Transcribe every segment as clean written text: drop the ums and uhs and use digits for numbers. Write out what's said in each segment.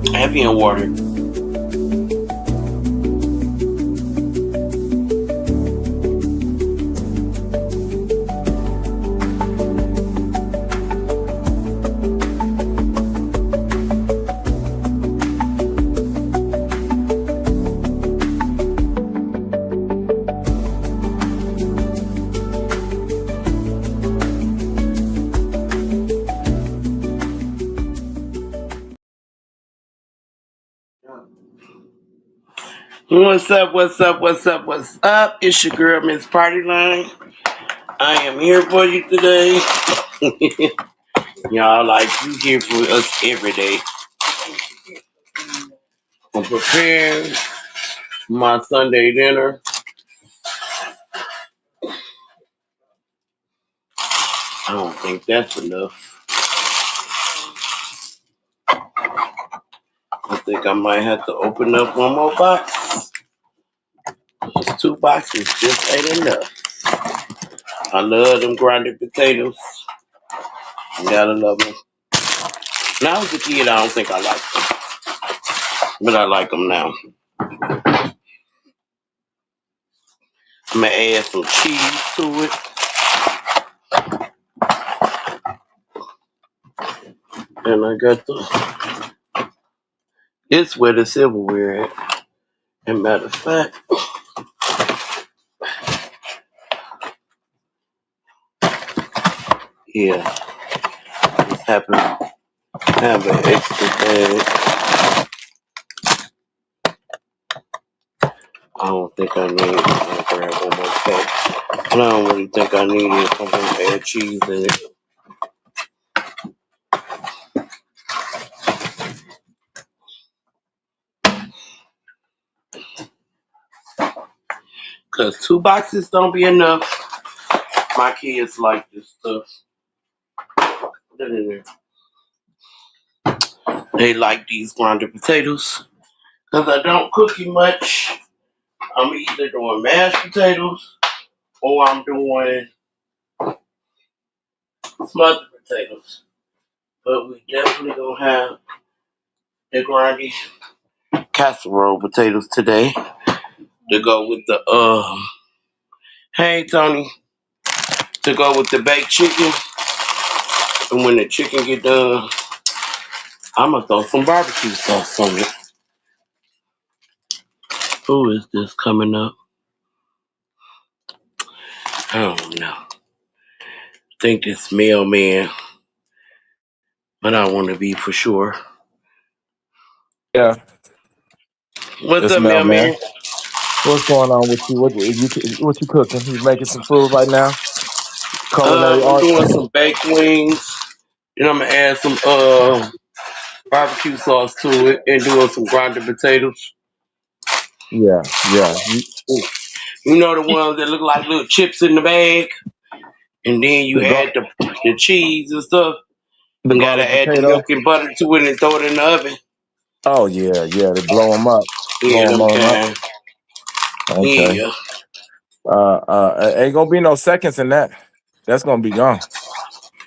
Heavy in water. What's up? What's up? What's up? What's up? It's your girl, Miss Party Line. I am here for you today. Y'all, like you here for us every day. I'm preparing my Sunday dinner. I don't think that's enough. I think I might have to open up one more box. Just 2 boxes just ain't enough. I love them grinded potatoes. You gotta love them. When I was a kid, I don't think I liked them, but I like them now. I'm gonna add some cheese to it, and I got the. It's where the silverware at. And matter of fact, yeah, just happen to have an extra bag. I don't think I need. I'll grab one more pack. And I don't really think I need it. I'm gonna add cheese in it. Cause 2 boxes don't be enough. My kids like this stuff. Put it in there. They like these grinded potatoes. Cause I don't cook it much. I'm either doing mashed potatoes or I'm doing smothered potatoes. But we definitely gonna have the grindy casserole potatoes today to go with the hey Tony, to go with the baked chicken. And when the chicken get done, I'm gonna throw some barbecue sauce on it. Who is this coming up? I don't know. Think it's mailman, but I want to be for sure. Yeah, What's it's up, Mel, man. mailman? What's going on with you? What you cooking? You making some food right now? Culinary I'm arts? doing some baked wings. And I'm gonna add some barbecue sauce to it and doing some grinded potatoes. Yeah, yeah. You know the ones that look like little chips in the bag, and then you The add the cheese and stuff. the You gotta garlic add the potato. milk and butter to it and throw it in the oven. Oh yeah, yeah. They blow them up, Yeah, them up. kind. Okay. Yeah, Ain't gonna be no seconds in that. That's gonna be gone.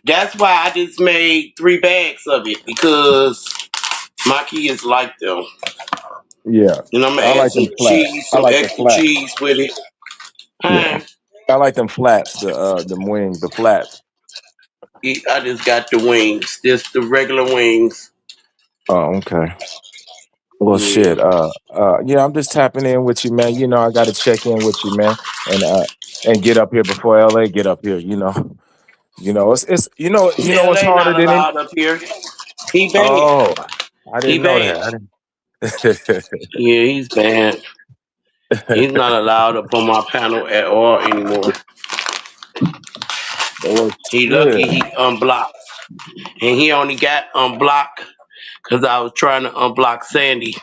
that's why I just made 3 bags of it because my kids like them. Yeah, And I'm gonna I add like them some flat. cheese, I some like the extra flat. cheese with it. Yeah, I, I like them flats. The wing, the flats. I just got the wings, just the regular wings. Oh, okay. Well, Yeah. shit. Yeah, I'm just tapping in with you, man. You know, I got to check in with you, man, and get up here before LA get up here. It's what's LA harder not than it. allowed up here. He banned. Oh, I He didn't know banned. that. I didn't. Yeah, he's banned. He's not allowed up on my panel at all anymore. Oh He shit. lucky he unblocked. And he only got unblocked because I was trying to unblock Sandy.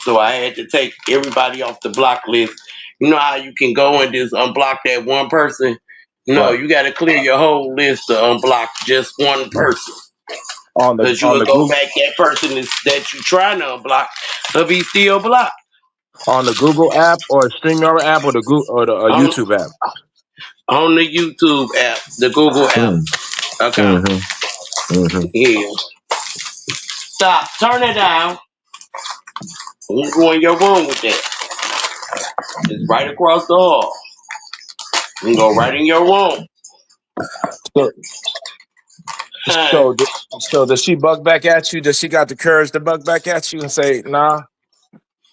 So I had to take everybody off the block list. You know how you can go and just unblock that one person? No, Right you got to clear your whole list to unblock just one person. on the Because you on will the go Google back that person that you trying to unblock, he'll be still blocked. on the Google app or StreamYard app or the Google or the On, YouTube app. on the YouTube app, the Google app Mm, account. mm-hmm, mm-hmm. Yeah. Stop. Turn it down. You go in your room with that. It's right across the hall. You can go right in your room. So, Huh. so, so does she bug back at you? Does she got the courage to bug back at you and say, nah?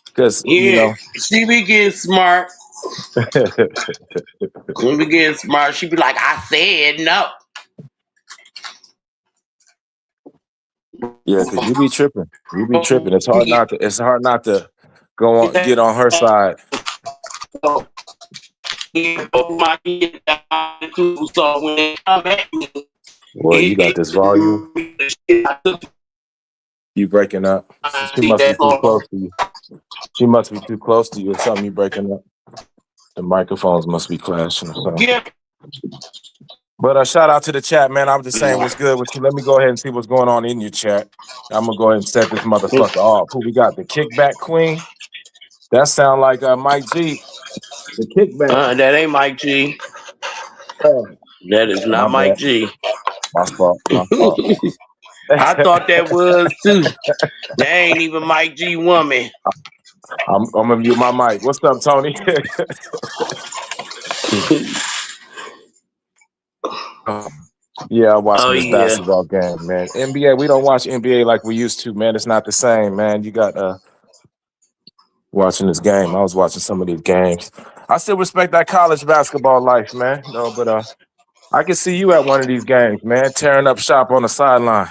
Because, Yeah, she be getting smart. She be getting smart. She be like, I said no. yeah, because you be tripping. You be tripping. It's hard not to go on, get on her side. My kids down too, so when they come at me, Boy, you got this volume. I took You breaking up. my She seat, must be that's too all. close to you. She must be too close to you or something. You breaking up. The microphones must be clashing or something. Yeah. But shout out to the chat, man. I'm just saying what's good with you. Let me go ahead and see what's going on in your chat. I'm gonna go ahead and set this motherfucker off. Who we got? The kickback queen. That sound like Mike G. The kickback. That ain't Mike G. Oh, That is my not Mike bad. G. My fault. My fault. I thought that was too. That ain't even Mike G woman. I'm gonna mute my mic. What's up, Tony? Yeah, I'm watching Oh this yeah. basketball game, man. NBA, we don't watch NBA like we used to, man. It's not the same, man. You got watching this game. I was watching some of these games. I still respect that college basketball life, man. No, but I can see you at one of these games, man, tearing up shop on the sideline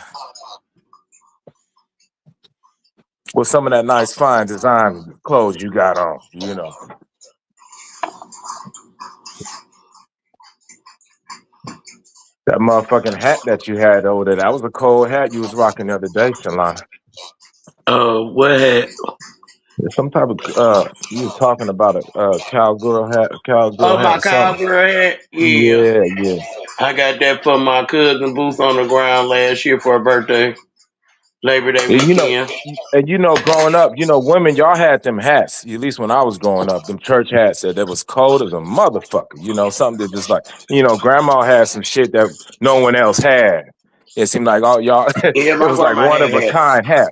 with some of that nice, fine design clothes you got on. You know, that motherfucking hat that you had over there. That was a cold hat you was rocking the other day, Shalana. What had? Some type of you was talking about a cowgirl Oh, hat my or something. cowgirl hat. Yeah. Yeah, yeah. I got that for my cousin Boots on the ground last year for her birthday, Labor Day And weekend. growing up, women, y'all had them hats. At least when I was growing up, them church hats that was cold as a motherfucker. Something that just like, grandma had some shit that no one else had. It seemed like all y'all, Yeah, it my was like grandma one had of a hats. kind hat.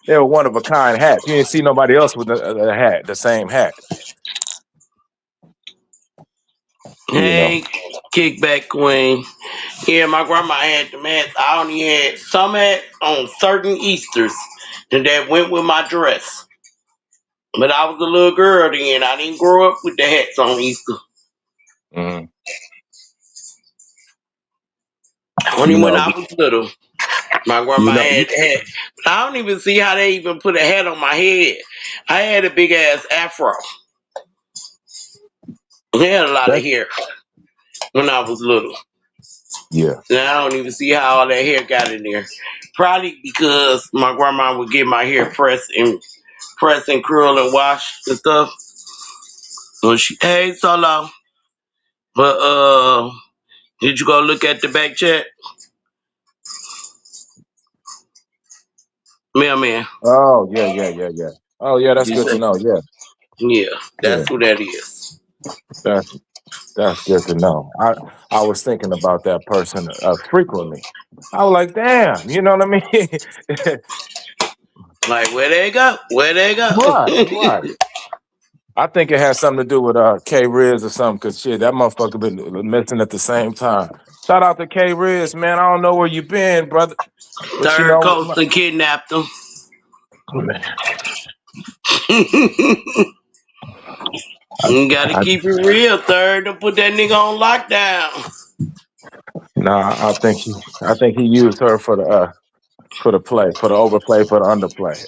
They were one of a kind hats. You didn't see nobody else with a hat, the same hat. Hey, kickback queen. Yeah, my grandma had them hats. I only had some hats on certain Easters, and that went with my dress. But I was a little girl then. I didn't grow up with the hats on Easter. Mm. Only You when know, I was little. My you grandma know, had hat. I don't even see how they even put a hat on my head. I had a big ass afro. I had a lot of that, hair when I was little. yeah. And I don't even see how all that hair got in there. Probably because my grandma would get my hair press and curl and wash and stuff. When she hey Solo. But did you go look at the back chat? Man. Oh, yeah, yeah, yeah, yeah. Oh, yeah, that's You good to said know. Yeah, yeah, yeah. that's who that is. That's good to know. I was thinking about that person frequently. I was like, damn, you know what I mean? Like where they go? Where they go? Right, right. I think it has something to do with K Riz or something, cause shit, that motherfucker been missing at the same time. Shout out to K Riz, man. I don't know where you been, brother, but Third Coast and kidnapped them. man, You gotta I, keep it real, third. Don't put that nigga on lockdown. nah, I think he used her for the play, for the overplay, for the underplay.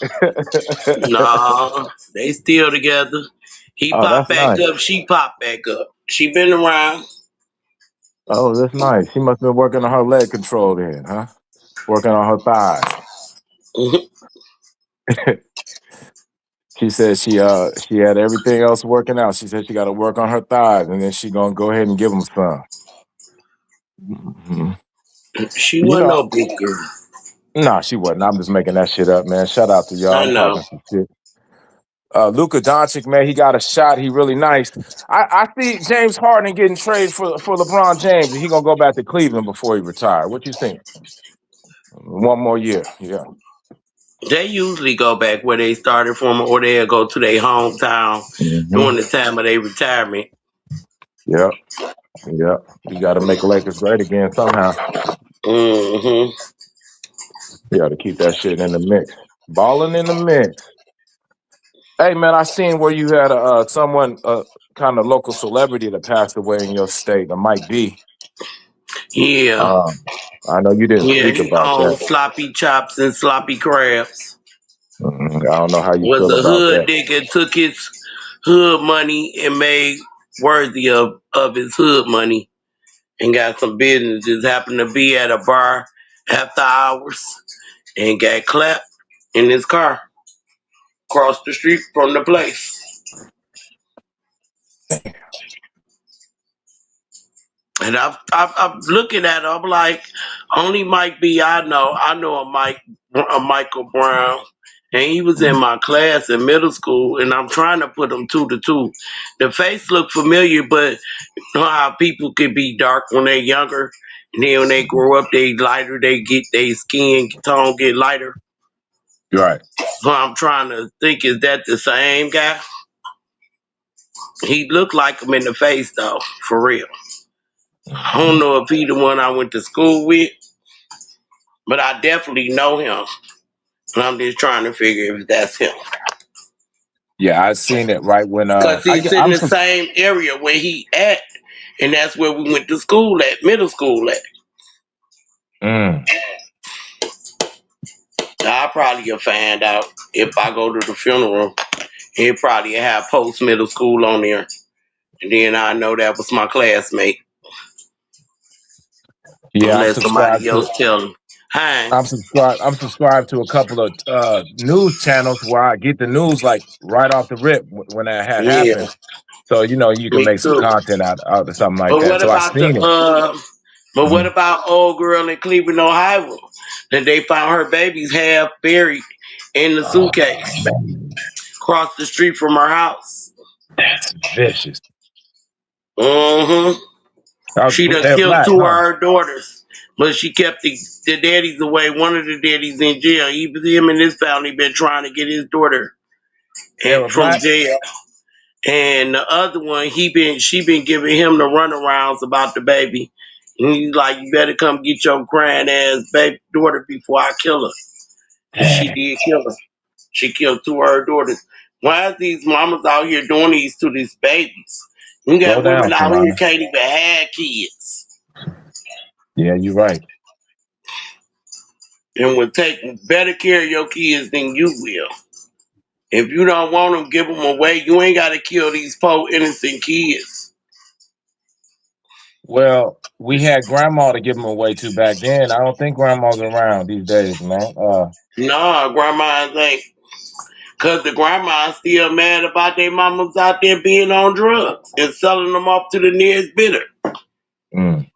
Nah, they still together. He Oh, popped that's back nice. up, she popped back up. She been around. Oh, that's nice. She must have been working on her leg control then, huh? Working on her thighs. Mhm. She said she had everything else working out. She said she got to work on her thighs, and then she gonna go ahead and give them some. Mhm. She You wasn't know, no big girl. nah, she wasn't. I'm just making that shit up, man. Shout out to y'all. I I'm know. talking some shit. Luka Doncic, man, he got a shot. He really nice. I see James Harden getting traded for LeBron James, and he gonna go back to Cleveland before he retire. What you think? One more year, yeah. They usually go back where they started from, or they'll go to their hometown Hmm. during the time of their retirement. Yep, yep. We got to make Lakers great again somehow. Hmm. We got to keep that shit in the mix. Balling in the mix. Hey man, I seen where you had someone kind of local celebrity that passed away in your state, Mike B. Yeah, Um, I know you didn't yeah. speak He about that. owns sloppy chops and sloppy crabs. I don't know how you Was feel a about hood that. nigga, took his hood money and made worthy of his hood money, and got some business. Just happened to be at a bar after hours and got clapped in his car across the street from the place. And I'm looking at it. I'm like, only Mike B. I know. I know a Michael Brown, and he was in my class in middle school. And I'm trying to put them two to two. The face looked familiar, but you know how people could be dark when they're younger, and then when they grow up, they lighter. They get their skin tone get lighter. Right. So I'm trying to think, is that the same guy? He looked like him in the face though, for real. I don't Mhm. know if he the one I went to school with, but I definitely know him. And I'm just trying to figure if that's him. Yeah, I seen it right when Because I he's get, in I'm the so, same area where he at, and that's where we went to school at, middle school at. mm, I'll probably have found out if I go to the funeral. He'll probably have post middle school on there. And then I know that was my classmate, yeah, I'm unless somebody subscribed else to tell him. Hi. I'm subscribed to a couple of news channels where I get the news like right off the rip when that had Yeah, happened. So you know you can me make some too. content out of something like But that. what So I about seen it. what Mhm. about old girl in Cleveland, Ohio? That they found her babies half buried in the Oh suitcase man, across the street from her house. that's vicious. Hmm. She done They're killed black, two of huh? her daughters, but she kept the daddies away. One of the daddies in jail. Even him and his family been trying to get his daughter They were from black. jail. And the other one, she been giving him the runarounds about the baby. And he's like, you better come get your crying ass baby daughter before I kill her. And she Dang. did kill her. She killed two of her daughters. Why is these mamas out here doing these to these babies? You Slow got women down, out here Solana. can't even have kids Yeah, you're right. and will take better care of your kids than you will. If you don't want them, give them away. You ain't got to kill these poor innocent kids. Well, we had grandma to give them away to back then. I don't think grandma's around these days, man. Nah, grandmas ain't. Because the grandma's still mad about their mamas out there being on drugs and selling them off to the nearest bidder Mm.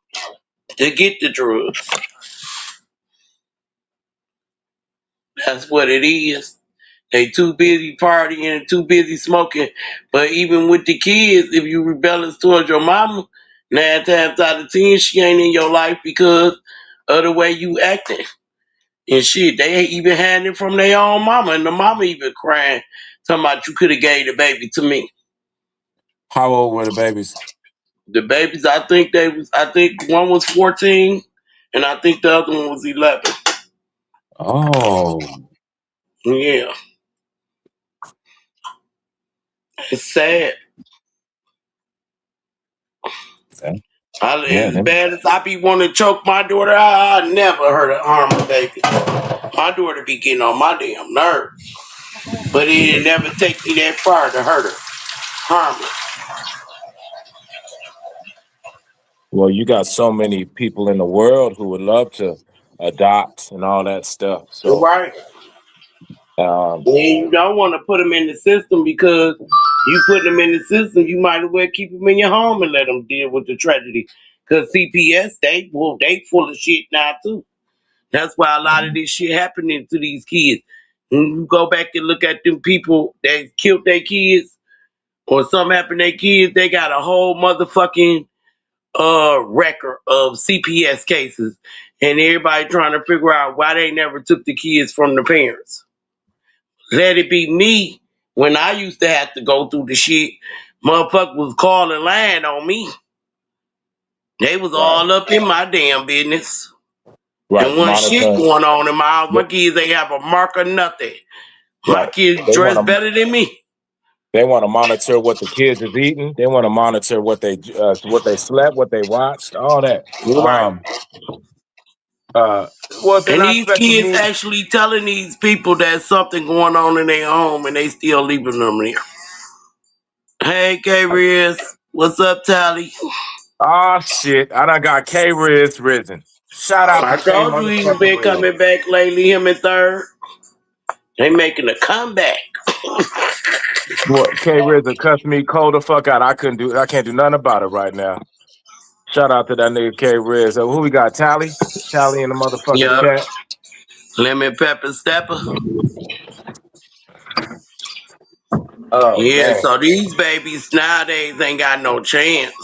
to get the drugs. That's what it is. They too busy partying and too busy smoking. But even with the kids, if you rebellious towards your mama, 9 times out of 10, she ain't in your life because of the way you acting. And shit, they ain't even had it from their own mama. And the mama even crying, talking about you could have gave the baby to me. How old were the babies? The babies, I think one was 14 and I think the other one was 11. Oh, Yeah, it's sad. okay. Yeah. As bad as I be wanting to choke my daughter, I never hurt a harm a baby. My daughter be getting on my damn nerves, but it didn't never take me that far to hurt her, harm her. Well, you got so many people in the world who would love to adopt and all that stuff. So, Right? um, And you don't want to put them in the system because you put them in the system, you might as well keep them in your home and let them deal with the tragedy. Because CPS, they full of shit now too. That's why a lot of this shit happening to these kids. When you go back and look at them people that killed their kids or something happened to their kids, they got a whole motherfucking record of CPS cases. And everybody trying to figure out why they never took the kids from the parents. Let it be me when I used to have to go through the shit. Motherfucker was calling line on me. They was Right. all up in my damn business. Right. And one shit Monitoring. going on in my house. My kids ain't have a mark or nothing. My Right. kids They want dress to. better than me. They want to monitor what the kids is eating. They want to monitor what they slept, what they watched, all that. Right. Well, if they're And not these special kids needs, actually telling these people that something going on in their home and they still leaving them there. Hey, K Riz. What's up, Tally? oh shit, I done got K Riz risen. Shout out to I K told you he's motherfucking been Riz. coming back lately, him and Third. They making a comeback. What K Riz will cuss me cold the fuck out. I can't do nothing about it right now. Shout out to that nigga K Riz. Who we got? Tally in the motherfucking Yup. chat. Lemon Pepper Stepper. Oh Yeah, man. so these babies nowadays ain't got no chance.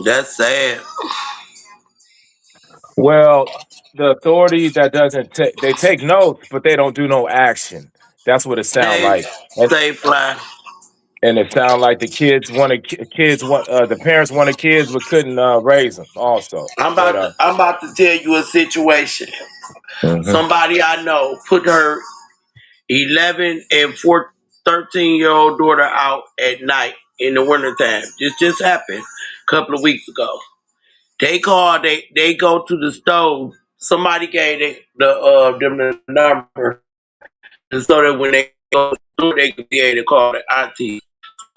That's sad. Well, the authorities that doesn't they take notes, but they don't do no action. That's what it sound Hey, like. And stay fly. it sound like the kids want the parents wanted kids but couldn't raise them also. But I'm about to tell you a situation. mhm. Somebody I know put her 11 and 13-year-old daughter out at night in the wintertime. This just happened a couple of weeks ago. They call, they go to the stove. Somebody gave them the number so that when they go through, they could be able to call the auntie.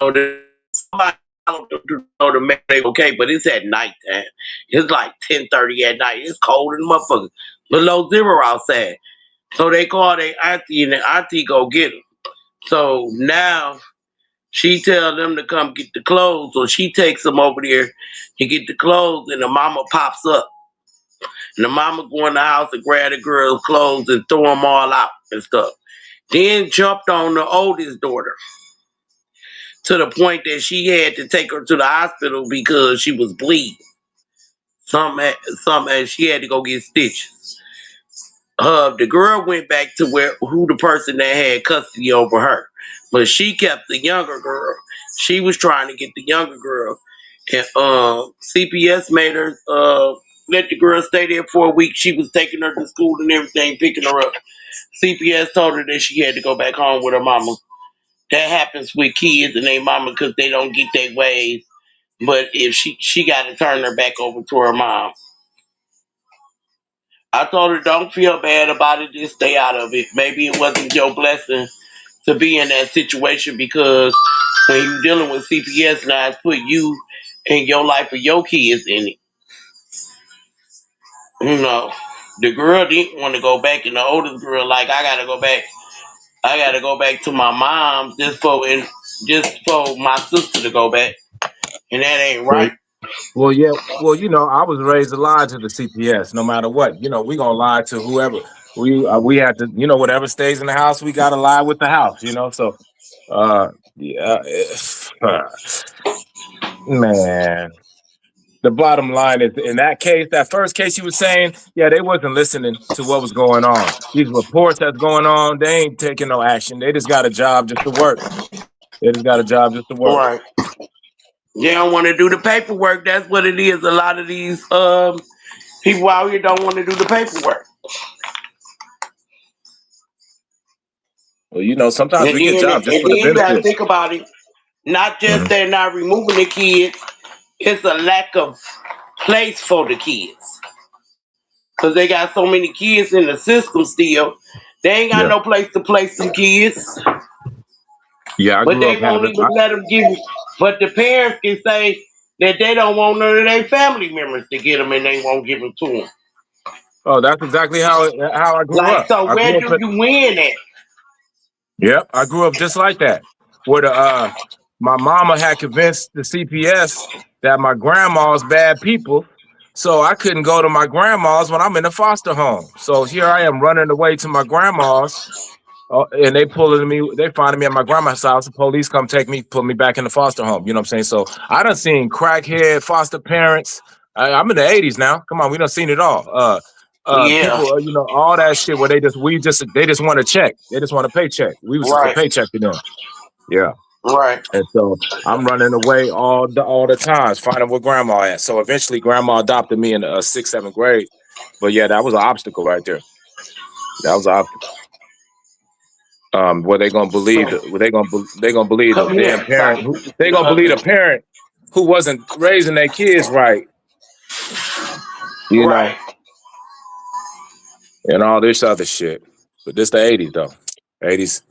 So that somebody told them to know to make they okay, but it's at nighttime. It's like 10:30 at night. It's cold in the motherfucker. Below zero outside. So they call their auntie and the auntie go get them. So now she tell them to come get the clothes. So she takes them over there to get the clothes, and the mama pops up. And the mama go in the house and grab the girl's clothes and throw them all out and stuff. Then jumped on the oldest daughter to the point that she had to take her to the hospital because she was bleeding. Some she had to go get stitches. The girl went back to who the person that had custody over her, but she kept the younger girl. She was trying to get the younger girl, and CPS made her let the girl stay there for a week. She was taking her to school and everything, picking her up. CPS told her that she had to go back home with her mama. That happens with kids and their mama because they don't get their ways. But if she got to turn her back over to her mom. I told her, don't feel bad about it. Just stay out of it. Maybe it wasn't your blessing to be in that situation because when you're dealing with CPS now, it's put you and your life of your kids in it. You know, the girl didn't want to go back, and the oldest girl like, I gotta go back. I gotta go back to my mom just for my sister to go back, and that ain't right. Well, yeah. Well, I was raised to lie to the CPS, no matter what. We gonna lie to whoever. We have to, whatever stays in the house, we gotta lie with the house. So, yeah, man. The bottom line is, in that case, that first case you were saying, yeah, they wasn't listening to what was going on. These reports that's going on, they ain't taking no action. They just got a job just to work. They just got a job just to work. Right. They don't want to do the paperwork. That's what it is. A lot of these people out here don't want to do the paperwork. Well, sometimes we get jobs just And for the then you gotta benefits. think about it. Not just Mhm. they're not removing the kids, it's a lack of place for the kids. Cause they got so many kids in the system still. They ain't got Yeah. no place to place some kids. Yeah, I But grew they up won't having. even let them give it. But the parents can say that they don't want none of their family members to get them and they won't give them to them. Oh, that's exactly how I grew Like, up. so I where grew up. do you win at? Yep, I grew up just like that. Where my mama had convinced the CPS that my grandma's bad people, so I couldn't go to my grandma's when I'm in the foster home. So here I am running away to my grandma's, and they finding me at my grandma's house. The police come take me, put me back in the foster home. You know what I'm saying? So I done seen crackhead foster parents. I'm in the 80s now. Come on, we done seen it all. Yeah. People, all that shit where they just want a check. They just want a paycheck. We was just a Right. paycheck to them. Yeah. Right. And so I'm running away all the times, finding where grandma at. So eventually grandma adopted me in the 6th, 7th grade. But yeah, that was an obstacle right there. That was an obstacle. Where they gonna believe they gonna believe the Come damn here, parent Sonny. who they gonna believe a parent who wasn't raising their kids right, Right. and all this other shit. But this the 80s though. 80s,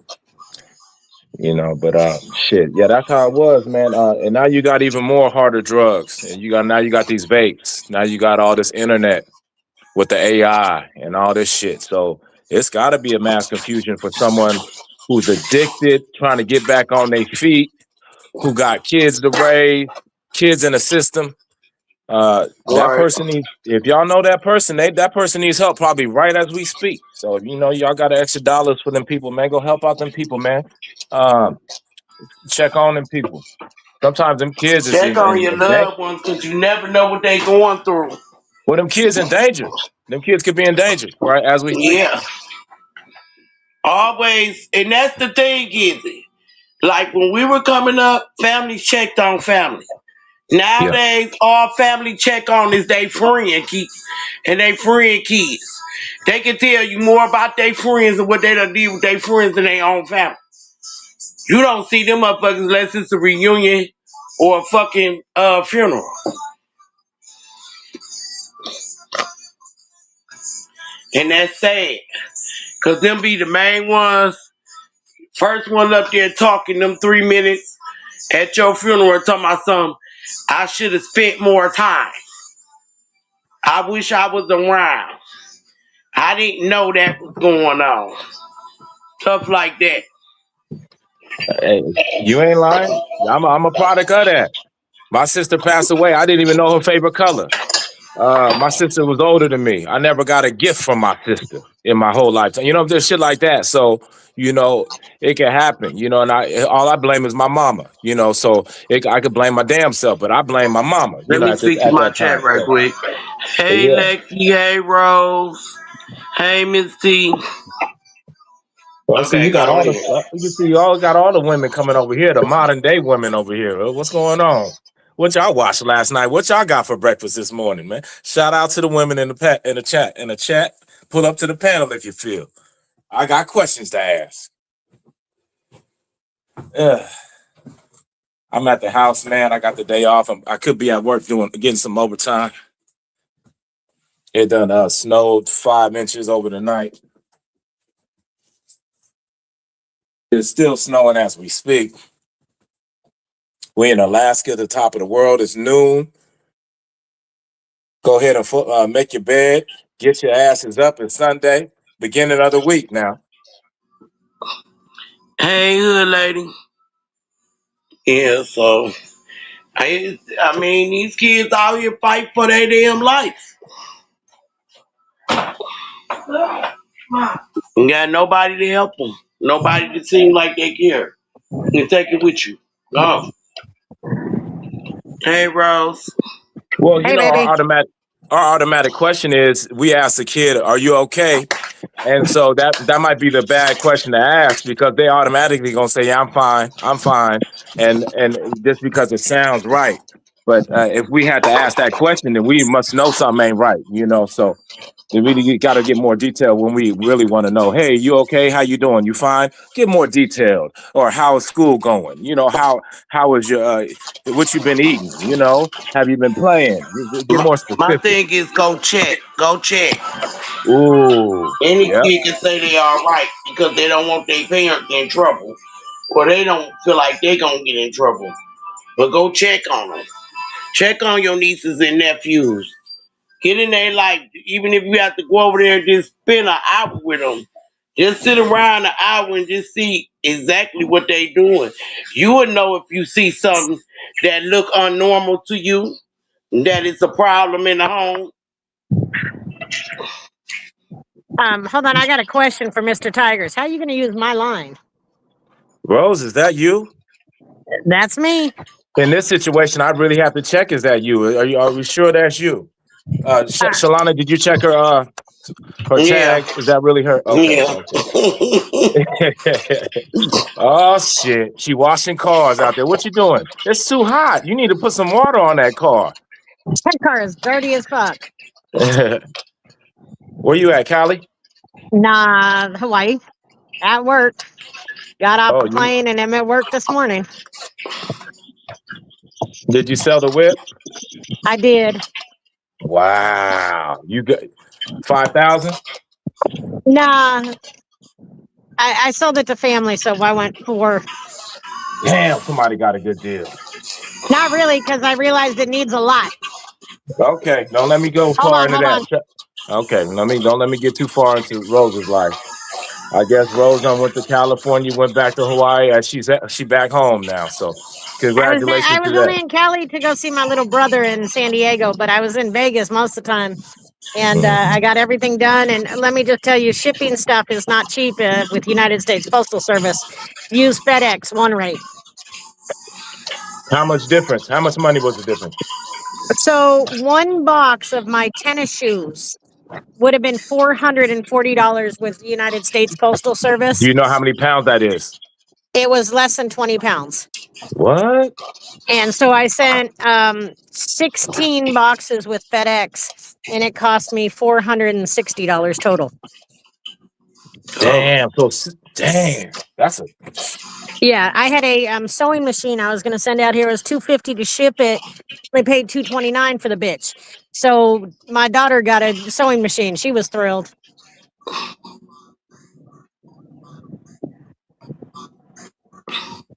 but shit. Yeah, that's how it was, man. And now you got even more harder drugs. And you got these vapes. Now you got all this internet with the AI and all this shit. So it's gotta be a mass confusion for someone who's addicted, trying to get back on their feet, who got kids to raise, kids in the system. That person needs, if y'all know that person, that person needs help probably right as we speak. So if y'all got extra dollars for them people, man, go help out them people, man. Check on them people. Sometimes them kids is Check in on your danger. loved ones because you never know what they going through. Well, them kids in danger. Them kids could be in danger, right? As we speak. Yeah. Always, and that's the thing, is it? Like when we were coming up, families checked on family. Nowadays, all family check on is they friend kids and they friend kids. They can tell you more about their friends and what they done did with their friends than their own family. You don't see them motherfuckers unless it's a reunion or a fucking funeral. And that's sad. Cause them be the main ones. First one up there talking them 3 minutes at your funeral talking about something. I should have spent more time. I wish I was around. I didn't know that was going on. Stuff like that. Hey, you ain't lying. I'm a product of that. My sister passed away. I didn't even know her favorite color. My sister was older than me. I never got a gift from my sister in my whole lifetime. There's shit like that. So, it can happen, and all I blame is my mama, so I could blame my damn self, but I blame my mama, Let me at speak to my that chat time. right So, quick. Hey yeah. Lexi, hey Rose, hey Miss T. Well, see, Okay, you got go all ahead. you all got all the women coming over here, the modern day women over here. What's going on? What y'all watched last night? What y'all got for breakfast this morning, man? Shout out to the women in the chat. Pull up to the panel if you feel. I got questions to ask. I'm at the house, man. I got the day off. I could be at work getting some overtime. It done snowed 5 inches over the night. It's still snowing as we speak. We in Alaska, the top of the world. It's noon. Go ahead and make your bed. Get your asses up. It's Sunday, beginning of the week now. Hey hood lady. Yeah, so I mean these kids out here fight for their damn life. You got nobody to help them. Nobody to seem like they care. You take it with you. Go. Hey Rose. Well, Hey, our baby. automatic question is, we ask the kid, "Are you okay?" And so that might be the bad question to ask, because they automatically gonna say, "Yeah, I'm fine," and just because it sounds right. But if we had to ask that question, then we must know something ain't right, So we really got to get more detail when we really want to know. Hey, you okay? How you doing? You fine? Get more detailed. Or how is school going? How is your what you been eating? Have you been playing? Get more My specific. thing is go check. Go check. Ooh, Any yeah. kid can say they all right because they don't want their parents in trouble. Or they don't feel like they gonna get in trouble. But go check on them. Check on your nieces and nephews. Get in there, like, even if you have to go over there and just spend an hour with them. Just sit around an hour and just see exactly what they doing. You would know if you see something that look unnormal to you, that it's a problem in the home. Hold on. I got a question for Mr. Tigers. How are you going to use my line? Rose, is that you? That's me. In this situation, I really have to check. Is that you? Are we sure that's you? Shalana, did you check her Her Yeah. tag, is that really her? Okay. Yeah. Okay. Oh shit. She washing cars out there. What you doing? It's too hot. You need to put some water on that car. That car is dirty as fuck. Where you at, Cali? Nah, Hawaii. At work. Got off Oh, the plane and I'm at work this morning. Did you sell the whip? I did. Wow. You got 5,000? Nah. I sold it to family, so I went for. Damn, somebody got a good deal. Not really, because I realized it needs a lot. Okay, don't let me go far into that. Okay, don't let me get too far into Rose's life. I guess Rose went to California, went back to Hawaii. She back home now. So congratulations I was only in Cali to go see my little brother in San Diego, but I was in Vegas most of the time. And I got everything done. And let me just tell you, shipping stuff is not cheap with United States Postal Service. Use FedEx, one rate. How much difference? How much money was the difference? So one box of my tennis shoes would have been $440 with United States Postal Service. Do you know how many pounds that is? It was less than 20 pounds. What? And so I sent 16 boxes with FedEx, and it cost me $460 total. Damn. So damn. That's a. Yeah, I had a sewing machine I was going to send out here. It was $250 to ship it. They paid $229 for the bitch. So my daughter got a sewing machine. She was thrilled.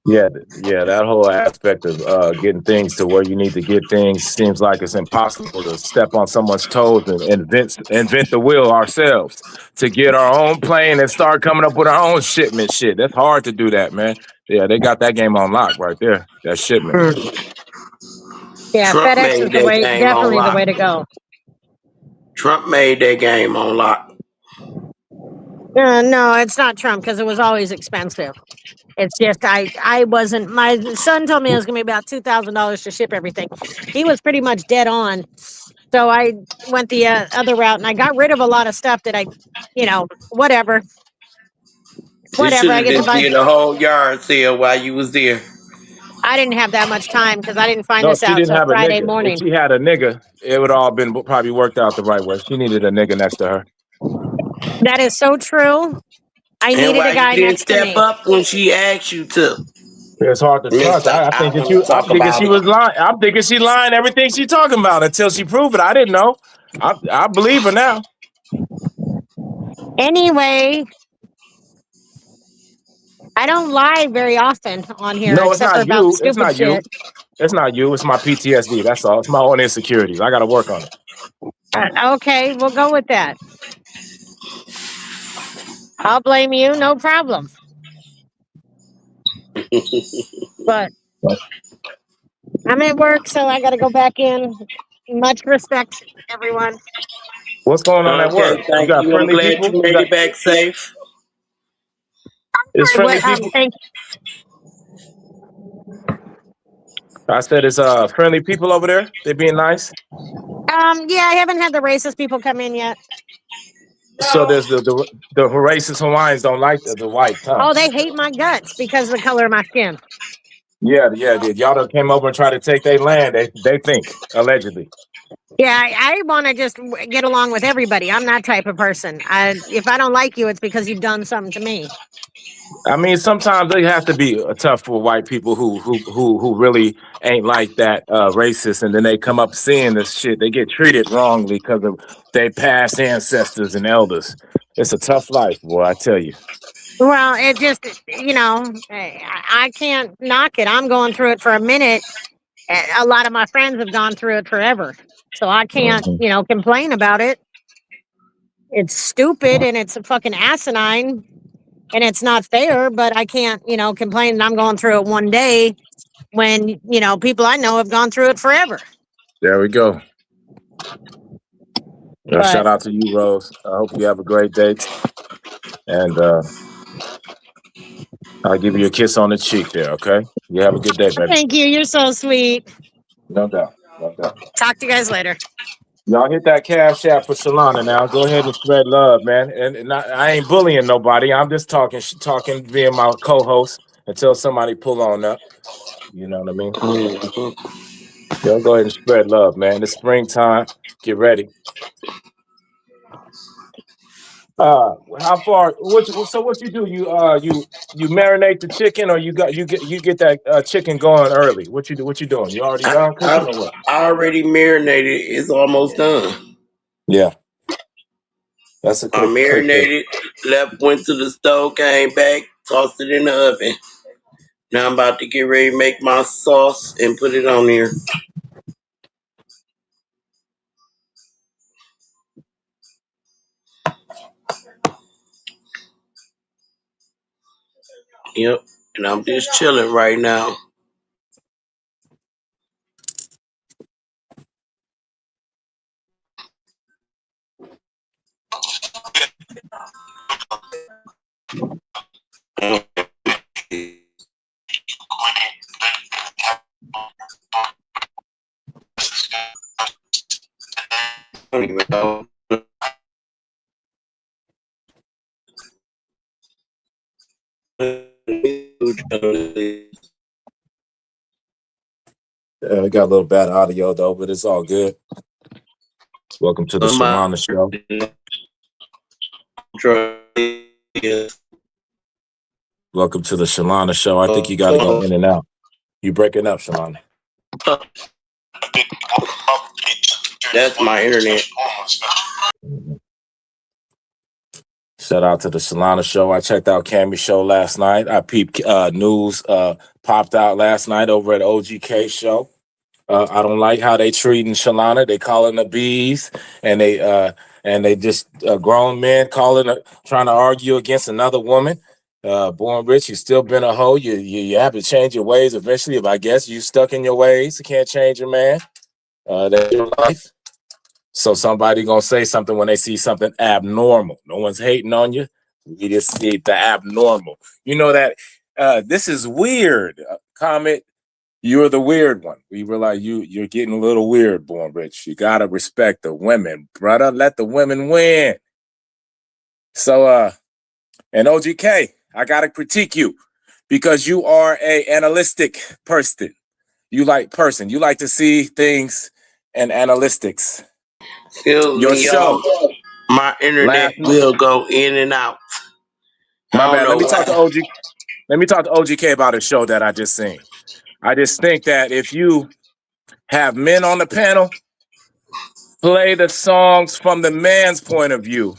Yeah, that whole aspect of getting things to where you need to get things seems like it's impossible to step on someone's toes and invent the wheel ourselves to get our own plane and start coming up with our own shipment shit. That's hard to do that, man. Yeah, they got that game on lock right there. That shipment. Yeah, Trump FedEx is definitely the way to go. Trump made that game on lock. No, it's not Trump because it was always expensive. It's just I wasn't. My son told me it was going to be about $2,000 to ship everything. He was pretty much dead on. So I went the other route and I got rid of a lot of stuff that whatever. Whatever. I get to buy the whole yard sale while you was there. I didn't have that much time because I didn't find this out until Friday morning. If she had a nigga, it would all been probably worked out the right way. She needed a nigga next to her. That is so true. I needed a guy next to me. Step up when she asked you to. It's hard to trust. I'm thinking she was lying. I'm thinking she lying everything she talking about until she proved it. I didn't know. I believe her now. Anyway, I don't lie very often on here. No, it's not you. It's not you. It's not you. It's my PTSD. That's all. It's my own insecurities. I got to work on it. Okay, we'll go with that. I'll blame you, no problem. But I'm at work, so I got to go back in. Much respect, everyone. What's going on at work? You got friendly people? You made it back safe. It's friendly people. Thank you. I said it's friendly people over there. They being nice. Yeah, I haven't had the racist people come in yet. So there's the racist Hawaiians don't like the white. Huh? Oh, they hate my guts because of the color of my skin. Yeah. Y'all done came over and tried to take their land. They think allegedly. Yeah, I want to just get along with everybody. I'm that type of person. If I don't like you, it's because you've done something to me. I mean, sometimes they have to be tough for white people who really ain't like that racist, and then they come up seeing this shit. They get treated wrongly because of their past ancestors and elders. It's a tough life, boy, I tell you. Well, it just, I can't knock it. I'm going through it for a minute. A lot of my friends have gone through it forever. So I can't, complain about it. It's stupid and it's fucking asinine and it's not fair, but I can't, complain and I'm going through it one day when, people I know have gone through it forever. There we go. Shout out to you, Rose. I hope you have a great date. And I'll give you a kiss on the cheek there, okay? You have a good day, baby. Thank you. You're so sweet. No doubt. Talk to you guys later. Y'all hit that cash app for Solana now. Go ahead and spread love, man. And I ain't bullying nobody. I'm just talking being my co-host until somebody pull on up. You know what I mean? Mhm. Y'all go ahead and spread love, man. It's springtime. Get ready. How far? What you do? You marinate the chicken, or you get that chicken going early? What you do? What you doing? You already done cooking or what? I already marinated. It's almost done. Yeah, that's a I quick thing. marinated, left, went to the stove, came back, tossed it in the oven. Now I'm about to get ready to make my sauce and put it on there. Yep. And I'm just chilling right now. We got a little bad audio though, but it's all good. Welcome to the Shalana Show. Welcome to the Shalana Show. I think you got to go in and out. You breaking up, Shalana. That's my internet. Shout out to the Shalana Show. I checked out Cammy's show last night. I peeped news popped out last night over at OGK show. I don't like how they treating Shalana. They calling the bees, and they just grown men trying to argue against another woman. Born rich, you still been a hoe. You have to change your ways eventually. If I guess you stuck in your ways, you can't change your man. That's your life. So somebody gonna say something when they see something abnormal. No one's hating on you. We just see the abnormal. You know that this is weird. Comment. You're the weird one. We realize you're getting a little weird, Born Rich. You gotta respect the women, brother. Let the women win. So and OGK, I gotta critique you because you are a analytic person. You like to see things and analytics. Excuse Your me, show. y'all. My internet Last will go in and out. I My don't bad. know Let me talk to why. OG. Let me talk to OGK about a show that I just seen. I just think that if you have men on the panel play the songs from the man's point of view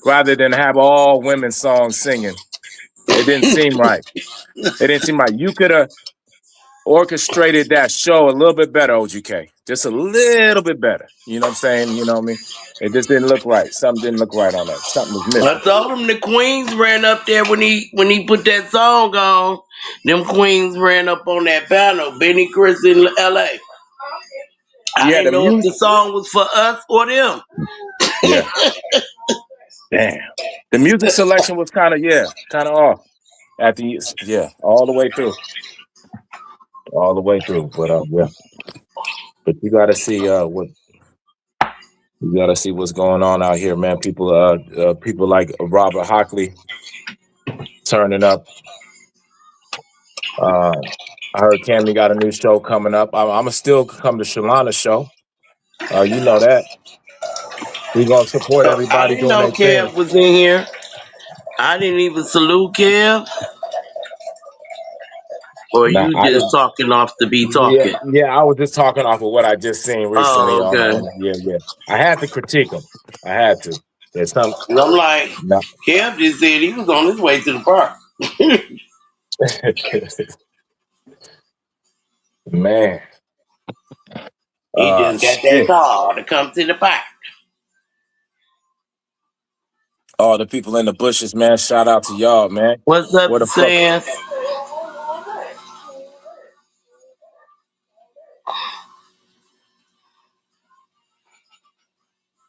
rather than have all women songs singing, it didn't seem right. It didn't seem right. You could have orchestrated that show a little bit better, OGK. Just a little bit better. You know what I'm saying? You know what I mean? It just didn't look right. Something didn't look right on that. Something was I missing. told him the queens ran up there when he put that song on. Them queens ran up on that panel. Benny Chris in L.A. I Yeah, didn't the know if music. the song was for us or them. Yeah. Damn. The music selection was kind of off. All the way through, But but you got to see what's going on out here, man. People like Robert Hockley turning up. I heard Cammy got a new show coming up. I'm gonna still come to Shalana's show. You know that we gonna support I everybody didn't doing know their thing. Kev was in here. I didn't even salute Kev. Or Nah, you I just didn't. talking off to be Yeah, talking. yeah. I was just talking off of what I just seen recently Oh, on. okay. Yeah. I had to critique him. I had to. There's some. And I'm like, No. Kev just said he was on his way to the park. Man. He just got that Shit. call to come to the park. All the people in the bushes, man. Shout out to y'all, man. What's up, Where the fuck? Sans?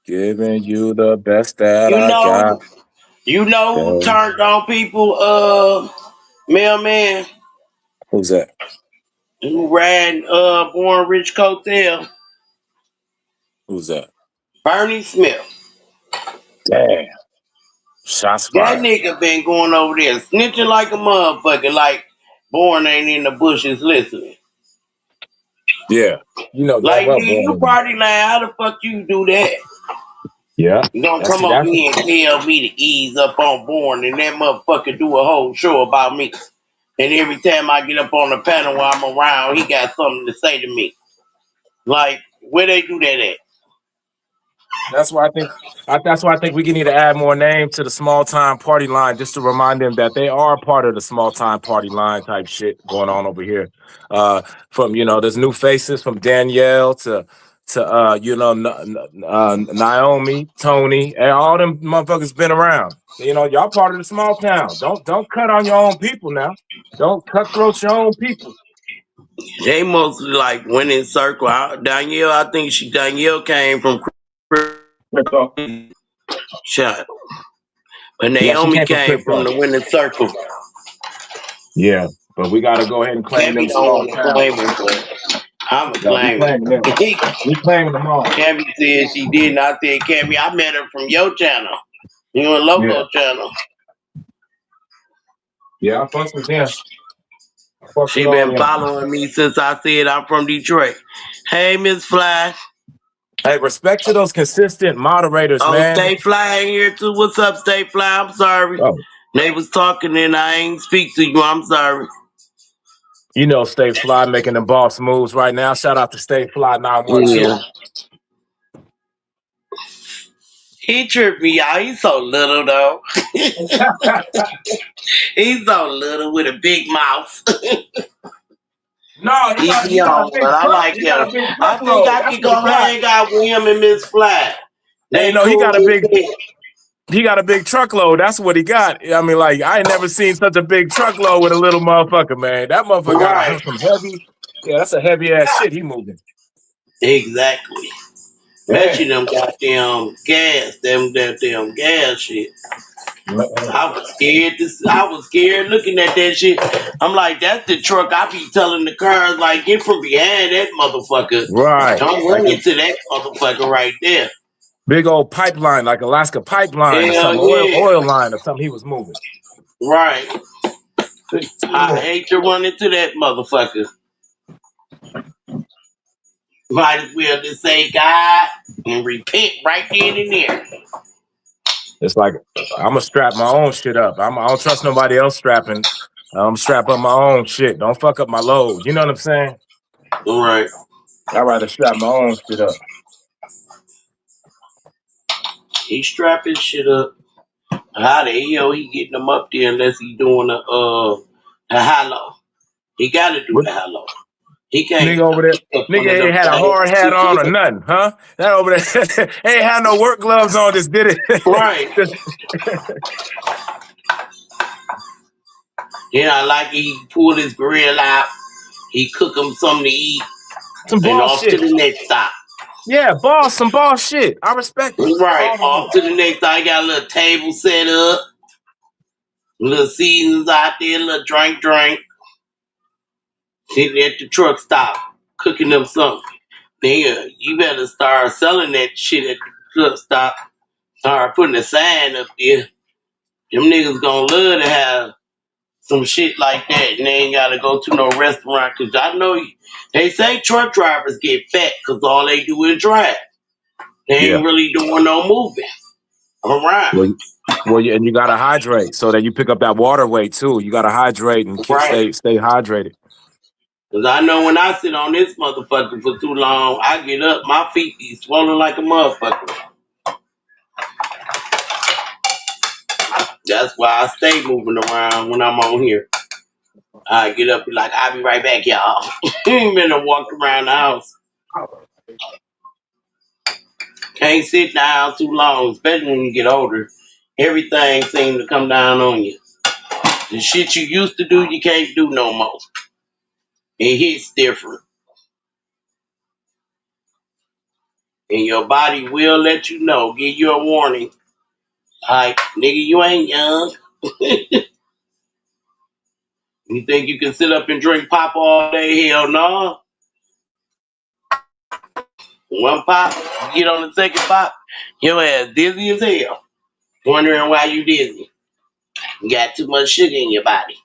Giving you the best that You I got. know, you know who Damn. turned on people, mailman, Who's that? who ran Born Rich Coattail. Who's that? Bernie Smith. Damn. Shots That fired. nigga been going over there snitching like a motherfucker, like Born ain't in the bushes listening. Yeah. You know damn Like, well nigga, you born. party line, how the fuck you do that? Yeah. You gonna That's come see over that's here and tell me to ease up on Born and that motherfucker do a whole show about me. And every time I get up on the panel while I'm around, he got something to say to me. Like, where they do that at? That's why I think we need to add more names to the small time party line just to remind them that they are part of the small time party line type shit going on over here. From there's new faces from Danielle to Naomi, Tony, and all them motherfuckers been around. Y'all part of the small town. Don't cut on your own people now. Don't cutthroat your own people. They mostly like winning circle. Danielle, I think Danielle came from shot. But Yeah, she Naomi came from came from crypto. the winning circle. Yeah, but we got to go ahead and claim them Gabby don't small want to towns. claim it, but I'm a No, we claim claiming them. it. We claiming them all. Gabby said she did not. I said, Gabby, I met her from your channel. Your Yeah, logo channel. yeah, I fucks with them. I fucks with She all been them. following me since I said I'm from Detroit. Hey, Miss Fly. Hey, respect to those consistent moderators, Oh, man. Stay Fly in here too. What's up, Stay Fly? I'm sorry. Oh, They was talking and I ain't speak to you. I'm sorry. Stay Fly making the boss moves right now. Shout out to Stay Fly 912. Yeah. He tripped me out. He's so little though. He's so little with a big mouth. No, He be he got a on, big but I truck. like He got a him. big I think truckload. I That's could what he go got. hang out with him and Miss Fly. Hey, They no, he cool got a with big it. truckload. That's what he got. I mean, like, I ain't never seen such a big truckload with a little motherfucker, man. That motherfucker Right. got some heavy. Yeah, that's a heavy ass shit he moving. Exactly. Damn. Especially them goddamn gas, them goddamn gas shit. I was scared looking at that shit. I'm like, that's the truck I be telling the cars, like, get from behind that motherfucker. Right. Don't Like run a into that motherfucker right there. big old pipeline, like Alaska pipeline or Hell something, yeah. oil line or something he was moving. Right. I Yeah. hate to run into that motherfucker. Might as well just say God and repent right then and there. It's like I'm gonna strap my own shit up. I don't trust nobody else strapping. I'm strap up my own shit. Don't fuck up my load. You know what I'm saying? Right. I'd rather strap my own shit up. He strapping shit up. How the hell he getting them up there unless he doing a high low? He gotta do What the high low. He can't nigga over there? pick up one of Nigga ain't them had a hard hat on or things. nothing, huh? That over there ain't had no work gloves on. Just did it. Right. Then I like he pulled his grill out. He cook him something to eat Some and ball off to shit. the next stop. Yeah, some ball shit. I respect it. Right. All the Off to the next stop. I got a little table set up. Little seasons out there, little drink. Sitting at the truck stop, cooking them something. Nigga, you better start selling that shit at the truck stop. Start putting a sign up there. Them niggas gonna love to have some shit like that, and they ain't gotta go to no restaurant. Cause I know they say truck drivers get fat cause all they do is drive. They Yeah. ain't really doing no moving around. Well, yeah, and you gotta hydrate so that you pick up that water weight too. You gotta hydrate and Right. stay hydrated. Cause I know when I sit on this motherfucker for too long, I get up, my feet be swollen like a motherfucker. That's why I stay moving around when I'm on here. I get up and like, I'll be right back, y'all. Been to walk around the house. Can't sit in the house too long, especially when you get older. Everything seems to come down on you. The shit you used to do, you can't do no more. It hits different. And your body will let you know, give you a warning. Like, nigga, you ain't young. You think you can sit up and drink pop all day? Hell no. One pop, you get on the second pop, your ass dizzy as hell. Wondering why you dizzy. You got too much sugar in your body.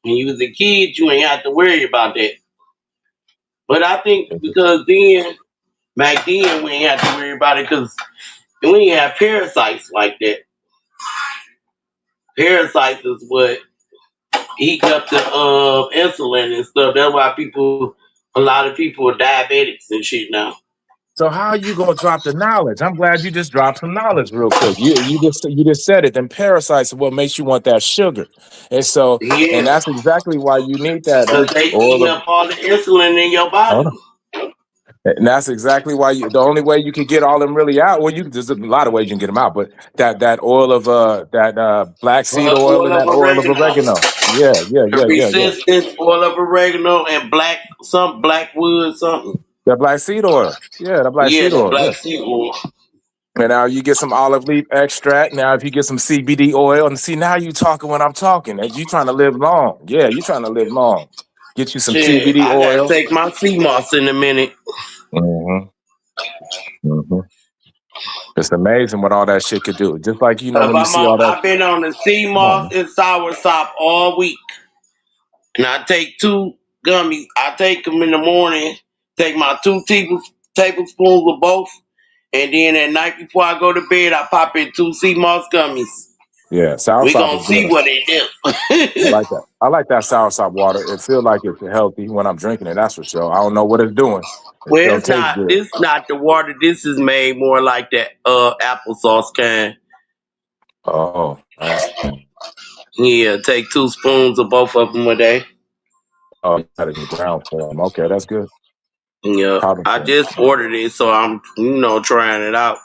When you was a kid, you ain't have to worry about that. But I think because then, back then, we ain't have to worry about it because we ain't have parasites like that. Parasites is what eat up the insulin and stuff. That's why a lot of people are diabetics and shit now. So how are you gonna drop the knowledge? I'm glad you just dropped some knowledge real quick. You just said it. Then parasites are what makes you want that sugar, and Yeah, that's exactly why you need that because they oil eating of. up all the insulin in your Hold body. on. And that's exactly why the only way you can get all them really out. Well, there's a lot of ways you can get them out, but that oil of that black seed oil and Oil of that oil of oregano, oregano. Yeah, yeah, the yeah, yeah, yeah. resistance oil of oregano, and blackwood something. That black seed oil. Yeah, that black Yeah, seed that oil. Yeah. black seed oil. And now you get some olive leaf extract. Now, if you get some CBD oil, and see, now you talking when I'm talking. As you trying to live long. Yeah, you trying to live long. Get you some Shit, CBD I gotta oil. take my sea moss in a minute. hmm hmm It's amazing what all that shit could do. Just like when you see all that. I've been on the sea Come on, moss man. and sour sop all week, and I take two gummies. I take them in the morning. Take my tablespoons of both, and then at night before I go to bed, I pop in two sea moss gummies. Yeah, sour We sop gonna is see good. what they I do. like that. I like that sour sop water. It feels like it's healthy when I'm drinking it. That's for sure. I don't know what it's doing. It Well, still tastes good. it's not the water. This is made more like that applesauce kind. Oh, that's Yeah, take two spoons of both of them a day. oh, you got it in ground form. Okay, that's good. Yeah, Powder I form. just ordered it, so I'm trying it out.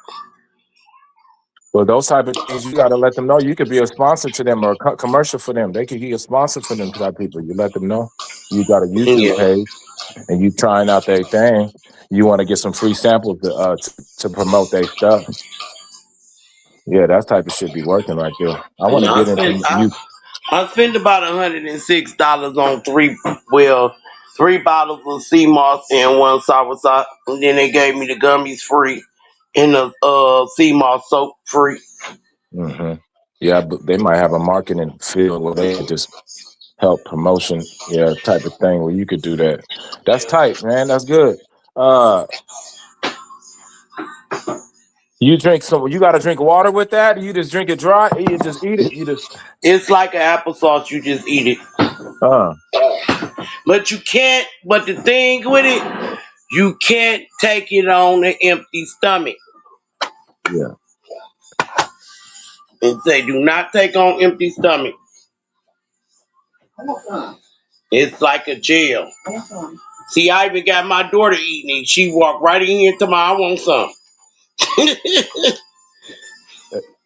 Well, those type of things you got to let them know. You could be a sponsor to them or a commercial for them. They could be a sponsor for them type people. You let them know. You got a YouTube Yeah, page and you trying out their thing. You want to get some free samples to promote their stuff. Yeah, that type of shit be working right there. I want to I get spent into you. I spent about $106 on three bottles of sea moss and one sour sop, and then they gave me the gummies free and the sea moss soap free. hmm Yeah, but they might have a marketing field where they just help promotion, yeah, type of thing where you could do that. That's tight, man. That's good. Uh, you drink some. You got to drink water with that. Or you just drink it dry. Or you just eat it. You just It's like an applesauce. You just eat it, uh but you can't. But the thing with it, you can't take it on an empty stomach. yeah. And say, do not take on empty stomach. It's like a jail. See, I even got my daughter eating it. She walked right in here to my, I want some.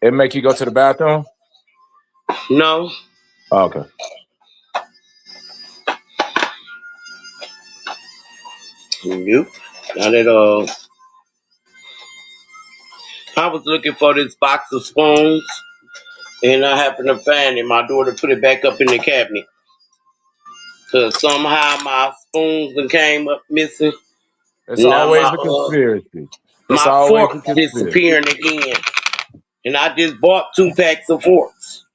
It make you go to the bathroom. No. Oh, okay. Nope. Not at all. I was looking for this box of spoons, and I happened to find it. My daughter put it back up in the cabinet. Because somehow my spoons done came up missing. It's Now always a conspiracy. It's my always fork a conspiracy. disappearing again. And I just bought 2 packs of forks.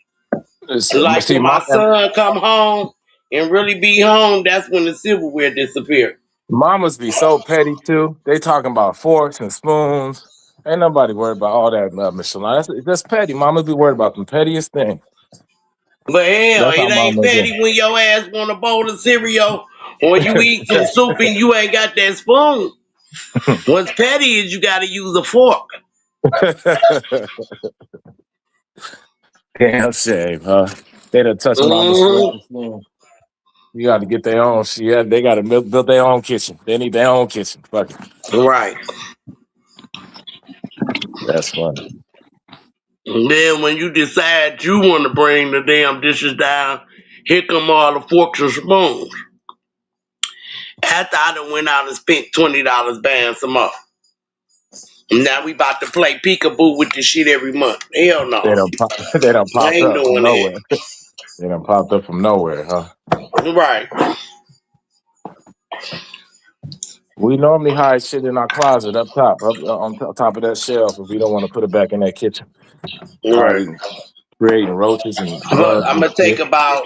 Like See, when my son come home and really be home, that's when the silverware disappeared. mamas be so petty too. They talking about forks and spoons. Ain't nobody worried about all that, Michelin. That's petty. Mamas be worried about the pettiest thing. But hell, That's how it ain't mamas do. petty when your ass want a bowl of cereal or you eat some soup and you ain't got that spoon. What's petty is you got to use a fork. Damn shame, huh? They done touch mama's fork and Hmm. spoon. You got to get their own shit. Yeah, they got to build their own kitchen. They need their own kitchen. Fuck it. Right. That's funny. And then when you decide you want to bring the damn dishes down, here come all the forks and spoons. After I done went out and spent $20 buying some more. Now we about to play peekaboo with this shit every month. Hell They no. done they done I popped ain't up from doing that. nowhere. They done popped up from nowhere, huh? Right. We normally hide shit in our closet up top, up on top of that shelf, if we don't want to put it back in that kitchen. Right. Creating roaches and But bugs I'm and gonna take shit. about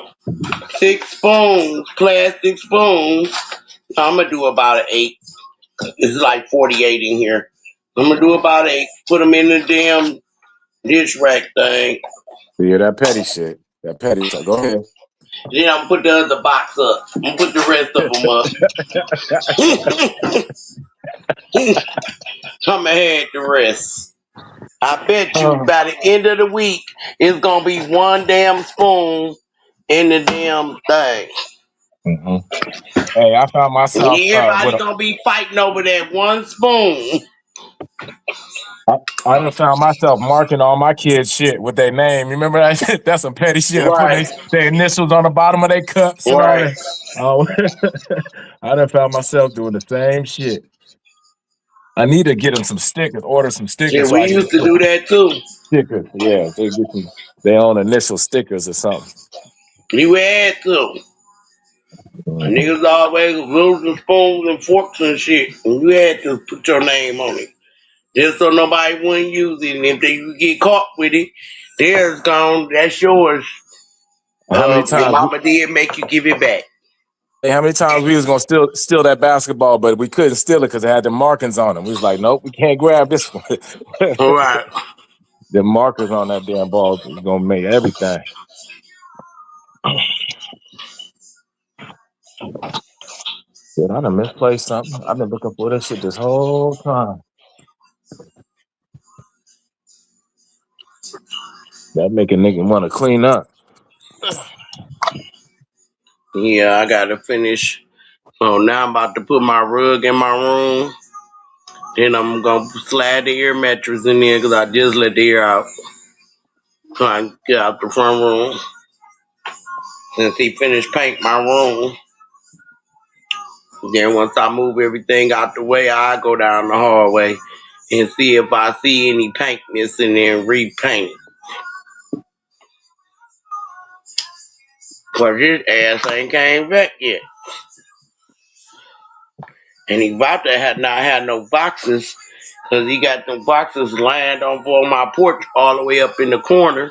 6 spoons, plastic spoons. I'm gonna do about an 8. It's like 48 in here. I'm gonna do about 8. Put them in the damn dish rack thing. Yeah, that petty shit. That petty stuff. Go ahead. Then I'm gonna put the other box up. I'm gonna put the rest of them up. I'm gonna have the rest. I bet you by the end of the week, it's gonna be one damn spoon in the damn thing. Mm-hmm. Hey, I found myself Everybody gonna be fighting over that one spoon. I done found myself marking all my kids' shit with their name. You remember that shit? That's some petty shit. Putting Right, their initials on the bottom of their cups and all right. that. Oh, I done found myself doing the same shit. I need to get them some stickers. Order some stickers Yeah, so I we can used get to do that too. stickers. Yeah, they get some their own initial stickers or something. You had to. Mm-hmm. Niggas always losing spoons and forks and shit. And you had to put your name on it. Just so nobody wouldn't use it. And if they get caught with it, theirs gone. That's yours. How many Your times? mama did make you give it back. Hey, how many times we was gonna steal that basketball, but we couldn't steal it because it had the markings on it. We was like, nope, we can't grab this one. All right. The markers on that damn ball is gonna make everything. Did I done misplaced something? I've been looking for this shit this whole time. That make a nigga want to clean up. Yeah, I gotta finish. So now I'm about to put my rug in my room. Then I'm gonna slide the air mattress in there because I just let the air out. So I can get out the front room. Since he finished painting my room. Then once I move everything out the way, I go down the hallway and see if I see any paint missing and repaint it. Cause his ass ain't came back yet. And he about to not have no boxes. Cause he got them boxes lying on my porch all the way up in the corner.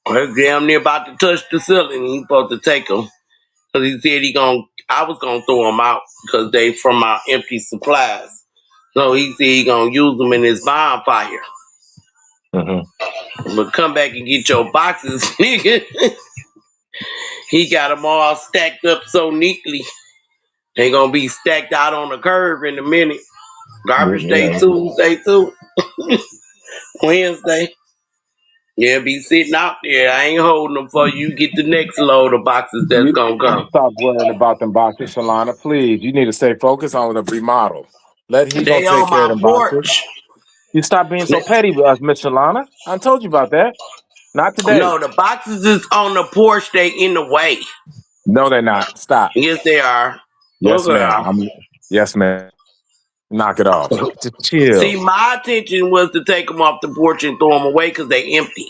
He's damn near about to touch the ceiling. He supposed to take them. Cause he said I was gonna throw them out because they from my empty supplies. So he said he gonna use them in his bonfire. Mm-hmm. But come back and get your boxes, nigga. He got them all stacked up so neatly. They gonna be stacked out on the curb in a minute. Garbage day Tuesday too. Wednesday. Yeah, be sitting out there. I ain't holding them for you. Get the next load of boxes that's gonna come. Stop worrying about them boxes, Solana. Please, you need to stay focused on the remodel. He gonna They take on care of my them boxes. porch. You stop being so petty with us, Miss Solana. I told you about that. Not today. No, the boxes is on the porch. They in the way. No, they're not. Stop. Yes, they are. Yes, Look ma'am. Yes, ma'am. Knock it off. Just chill. See, my intention was to take them off the porch and throw them away because they empty.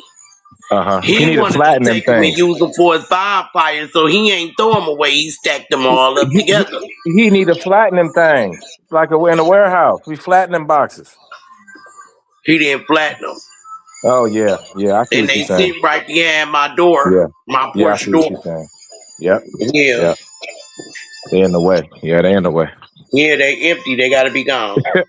He wanted to take them and use them for his bonfire, so he ain't throw them away. He stacked them all up together. He need to flatten them things like in a warehouse. We flatten them boxes. He didn't flatten them. Oh yeah. I see and what they you're saying. sit right behind my door, my porch door. Yep. Yeah. They in the way. Yeah, they in the way. Yeah, they empty. They gotta be gone. That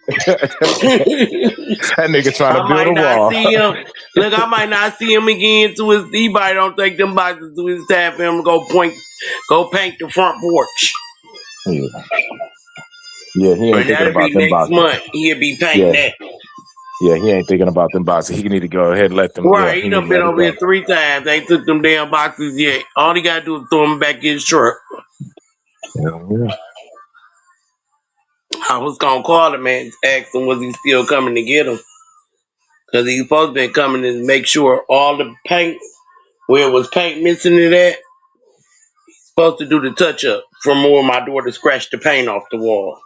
nigga trying to build a wall. See him. Look, I might not see him again to his. He might don't take them boxes to his time for him to go paint the front porch. Yeah, he ain't thinking about them boxes. Next month, he'll be painting that. Yeah, he ain't thinking about them boxes. He need to go ahead and let them. Right, he done been over here 3 times. They took them damn boxes yet. All he gotta do is throw them back in his truck. Yeah. I was gonna call him and ask him was he still coming to get them. Because he's supposed to be coming to make sure all the paint, where it was paint missing in that, he's supposed to do the touch up from where my daughter scratched the paint off the wall.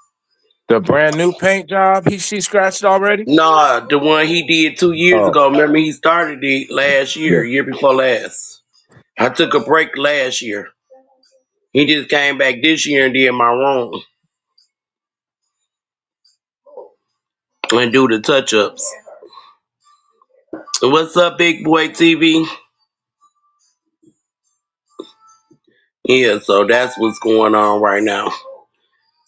The brand new paint job she scratched already? Nah, the one he did 2 years ago. Remember, he started it last year, year before last. I took a break last year. He just came back this year and did my room. and do the touch ups. What's up, Big Boy TV? Yeah, so that's what's going on right now.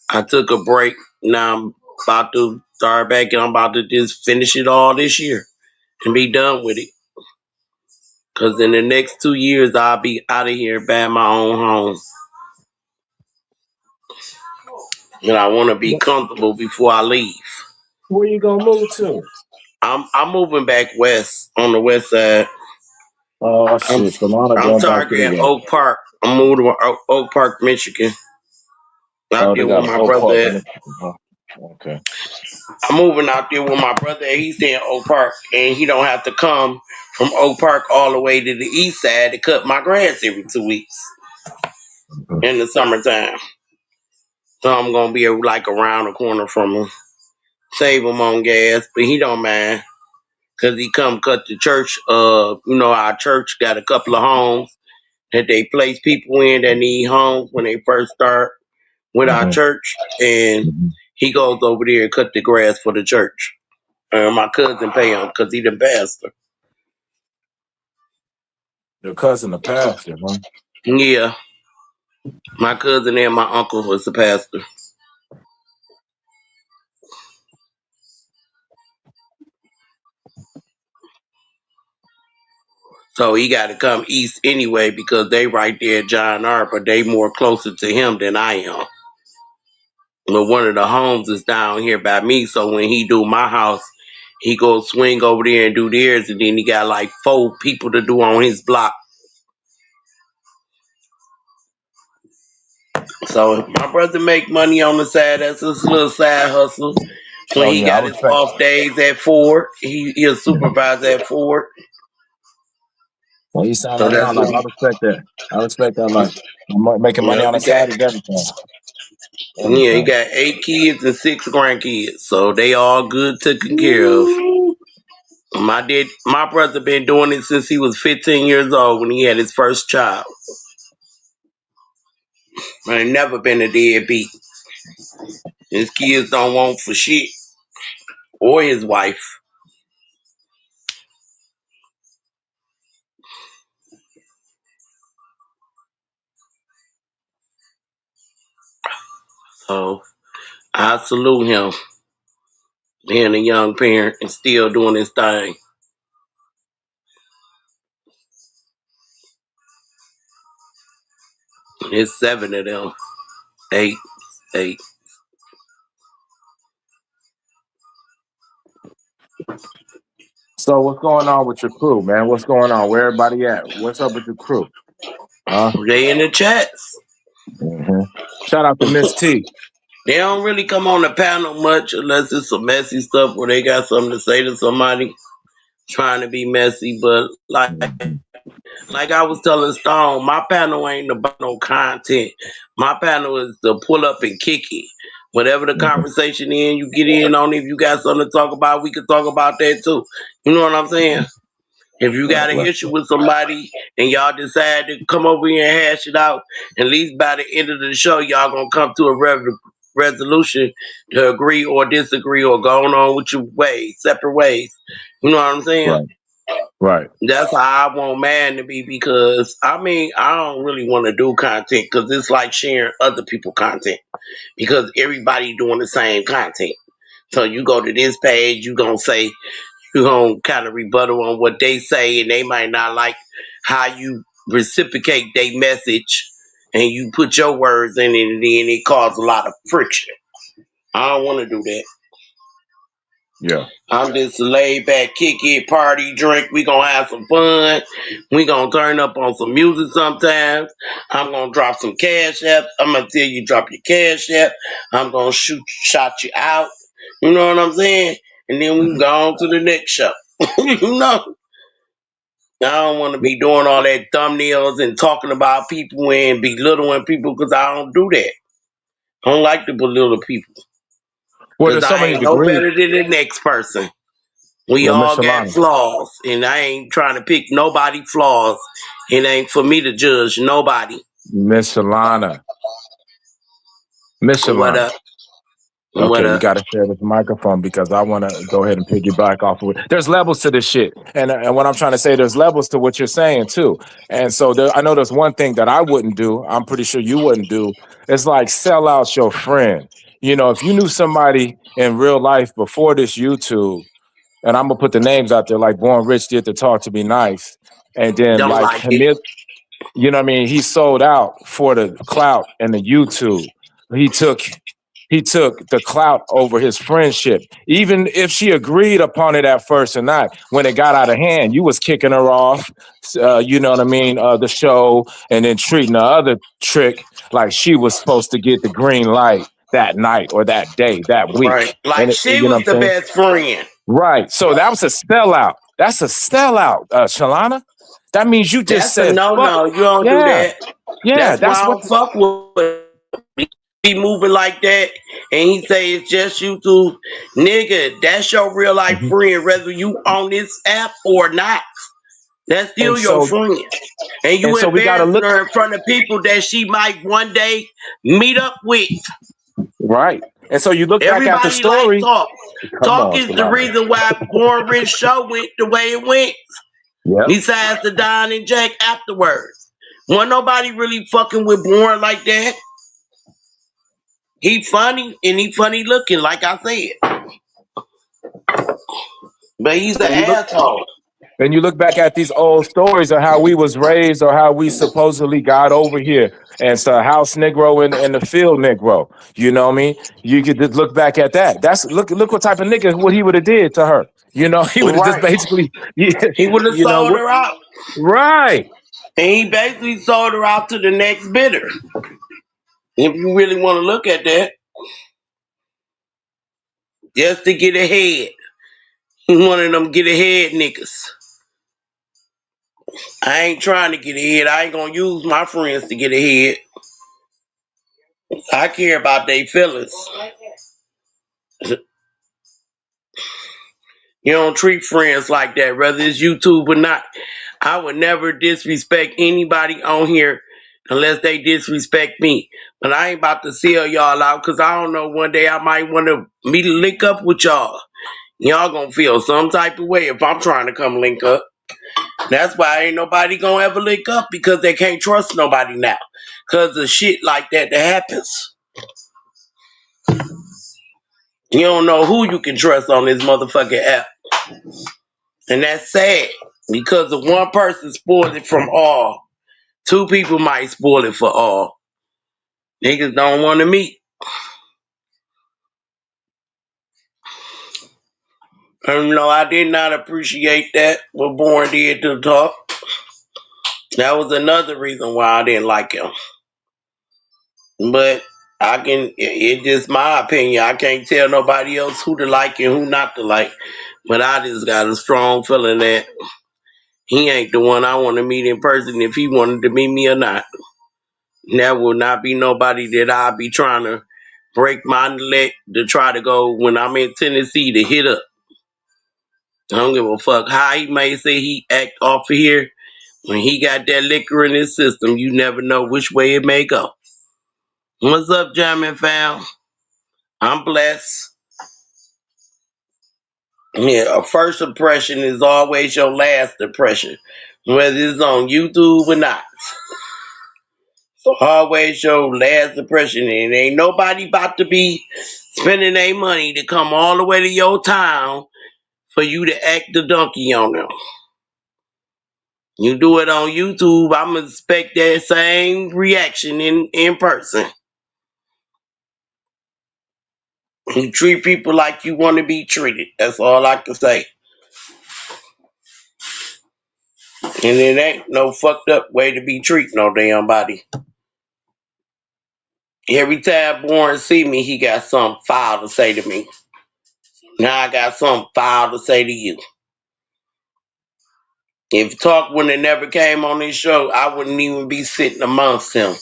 I took a break. Now I'm about to start back and I'm about to just finish it all this year and be done with it. Because in the next 2 years, I'll be out of here buying my own home. And I want to be comfortable before I leave. Where you gonna move to? I'm moving back west on the west side. Oh I'm shit, Solana I'm going back to the targeting west. Oak Park. I'm moving to Oak Park, Michigan. Out Oh, there they with got an my Oak brother Park. at. Huh? Okay. I'm moving out there with my brother. He's in Oak Park, and he don't have to come from Oak Park all the way to the east side to cut my grass every 2 weeks Mhm. in the summertime. So I'm gonna be like around the corner from him, save him on gas, but he don't mind because he come cut the church. Our church got a couple of homes that they place people in that need homes when they first start with our Mhm. church, and Mhm. he goes over there and cut the grass for the church. My cousin pay him because he the pastor. Your cousin, the pastor, huh? Yeah, my cousin and my uncle was the pastor. So he got to come east anyway because they right there at John R. But they more closer to him than I am. But one of the homes is down here by me. So when he do my house, he go swing over there and do theirs, and then he got like 4 people to do on his block. So my brother make money on the side. That's his little side hustle. When Oh he yeah, I got his respect. off days at Ford, he a supervisor at Ford. Well, you sound So like that's my life. what I respect that. I respect that life. Making money on he the got. side is everything. Yeah, he Everything. got 8 kids and 6 grandkids. So they all good taken care of. Ooh. My brother been doing it since he was 15 years old when he had his first child. I ain't never been a deadbeat. His kids don't want for shit. Or his wife. So I salute him being a young parent and still doing his thing. There's 7 of them. 8. 8. So what's going on with your crew, man? What's going on? Where everybody at? What's up with your crew? Huh? They in the chats. hmm Shout out to Miss T. They don't really come on the panel much unless it's some messy stuff where they got something to say to somebody trying to be messy. But Mhm. like I was telling Stone, my panel ain't about no content. My panel is to pull up and kick it. Whatever the Mhm. conversation in, you get in on it. If you got something to talk about, we can talk about that too. You know what I'm saying? If you Right, got an right, issue with somebody and y'all decide to come over here and hash it out, at least by the end of the show, y'all gonna come to a resolution to agree or disagree or going on with your ways, separate ways. You know what I'm saying? right, right. That's how I want man to be because I don't really want to do content because it's like sharing other people content because everybody doing the same content. So you go to this page, you gonna kind of rebuttal on what they say, and they might not like how you reciprocate their message, and you put your words in it, and then it causes a lot of friction. I don't want to do that. Yeah. I'm just laid back, kick it, party, drink. We gonna have some fun. We gonna turn up on some music sometimes. I'm gonna drop some cash app. I'm gonna tell you drop your cash app. I'm gonna shot you out. You know what I'm saying? And then we Mhm. go on to the next show. you know, I don't want to be doing all that thumbnails and talking about people and belittling people because I don't do that. I don't like to belittle people Well, because there's so I many ain't no degrees. better than the next person. We Well, Miss all got Shalana. flaws, and I ain't trying to pick nobody flaws. It ain't for me to judge nobody. Miss Shalana. Miss What Shalana. up? What Okay, you up? got to share this microphone because I want to go ahead and piggyback off of it. There's levels to this shit, and what I'm trying to say, there's levels to what you're saying too. And so I know there's one thing that I wouldn't do. I'm pretty sure you wouldn't do. It's like sell out your friend. You know, if you knew somebody in real life before this YouTube, and I'm gonna put the names out there, like Born Rich did to Talk to Be Nice, and then Don't like like it. you know what I mean? He sold out for the clout and the YouTube. He took he took the clout over his friendship. Even if she agreed upon it at first or not, when it got out of hand, you was kicking her off, you know what I mean, the show, and then treating the other trick like she was supposed to get the green light that night or that day, that Right. week. Like And she you know was what the I'm saying? best friend. Right. So that was a sellout. That's a sellout, Shalana. That means you just That's a said, no fuck. no. You don't do Yeah. that. Yeah. That's why That's I what. don't fuck with him. He moving like that and he say it's just you two. Nigga, that's your real life Mhm. friend, whether you on this app or not. That's And still your so, friend. And you we got to embarrassing look her in front of people that she might one day meet up with. right. And so you look back at the Everybody like story. talk. Come Talk on, is the Shalana. reason why Born Rich show went the way it went. Yep. Besides the Don and Jack afterwards. Wasn't nobody really fucking with Born like that. He funny and he funny looking, like I said. But he's an And you look. asshole. And you look back at these old stories of how we was raised or how we supposedly got over here. And so house Negro and the field Negro. You know what I mean? You could just look back at that. That's look what type of nigga what he would have did to her. You know, he would have just Right. basically yeah, He would have you know sold what her out. right. And he basically sold her out to the next bidder. If you really want to look at that, just to get ahead. He one of them get ahead niggas. I ain't trying to get ahead. I ain't gonna use my friends to get ahead. I care about their feelings. You don't treat friends like that, whether it's YouTube or not. I would never disrespect anybody on here unless they disrespect me. But I ain't about to sell y'all out because I don't know, one day I might want to meet and link up with y'all. Y'all gonna feel some type of way if I'm trying to come link up. That's why ain't nobody gonna ever link up because they can't trust nobody now. Cause of shit like that happens. You don't know who you can trust on this motherfucking app. And that's sad. Because if one person spoils it from all, two people might spoil it for all. Niggas don't want to meet. And no, I did not appreciate that, what Born did to Talk. That was another reason why I didn't like him. But it's just my opinion. I can't tell nobody else who to like and who not to like. But I just got a strong feeling that he ain't the one I want to meet in person if he wanted to meet me or not. That will not be nobody that I'll be trying to break my leg to try to go when I'm in Tennessee to hit up. I don't give a fuck how he may say he act off of here. When he got that liquor in his system, you never know which way it may go. What's up, German fam? I'm blessed. Yeah, a first impression is always your last impression, whether it's on YouTube or not. So always your last impression, and ain't nobody about to be spending their money to come all the way to your town for you to act the donkey on them. You do it on YouTube, I'm gonna expect that same reaction in person. You treat people like you want to be treated. That's all I can say. And it ain't no fucked up way to be treating no damn body. Every time Born see me, he got something foul to say to me. Now I got something foul to say to you. If Talk wouldn't have never came on this show, I wouldn't even be sitting amongst him.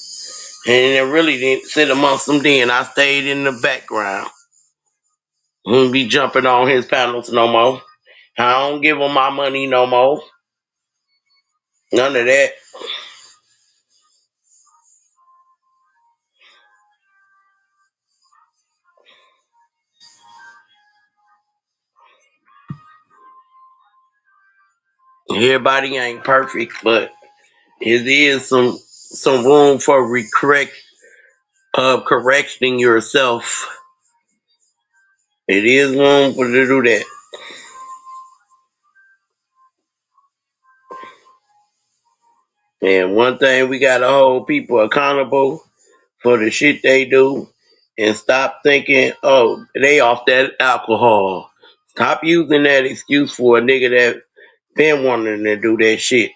And I really didn't sit amongst them then. I stayed in the background. Wouldn't be jumping on his panels no more. I don't give him my money no more. None of that. Everybody ain't perfect, but it is some room for correcting yourself. It is room for to do that. And one thing we gotta hold people accountable for the shit they do and stop thinking, oh, they off that alcohol. Stop using that excuse for a nigga that been wanting to do that shit.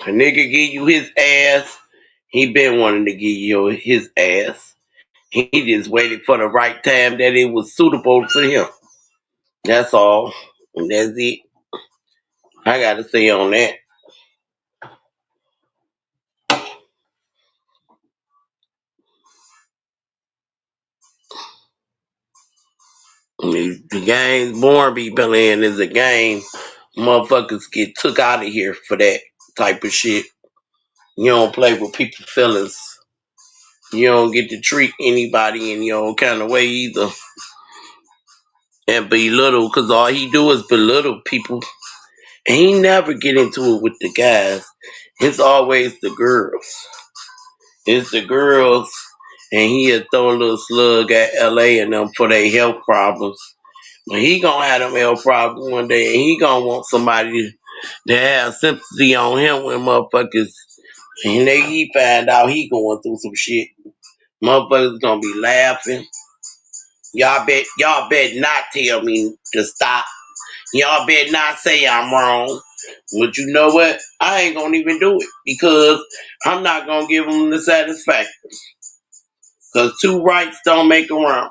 A nigga give you his ass, he been wanting to give you his ass. He just waited for the right time that it was suitable for him. That's all. And that's it. I gotta say on that. The games born be playing is a game. Motherfuckers get took out of here for that type of shit. You don't play with people's feelings. You don't get to treat anybody in your own kind of way either. And belittle, because all he do is belittle people. And he never get into it with the guys. It's always the girls. It's the girls, and he'll throw a little slug at LA and them for their health problems. But he gonna have them health problems one day, and he gonna want somebody to have sympathy on him when motherfuckers, and he find out he going through some shit. Motherfuckers gonna be laughing. Y'all bet not tell me to stop. Y'all bet not say I'm wrong. But you know what? I ain't gonna even do it because I'm not gonna give them the satisfaction. Because two rights don't make a wrong.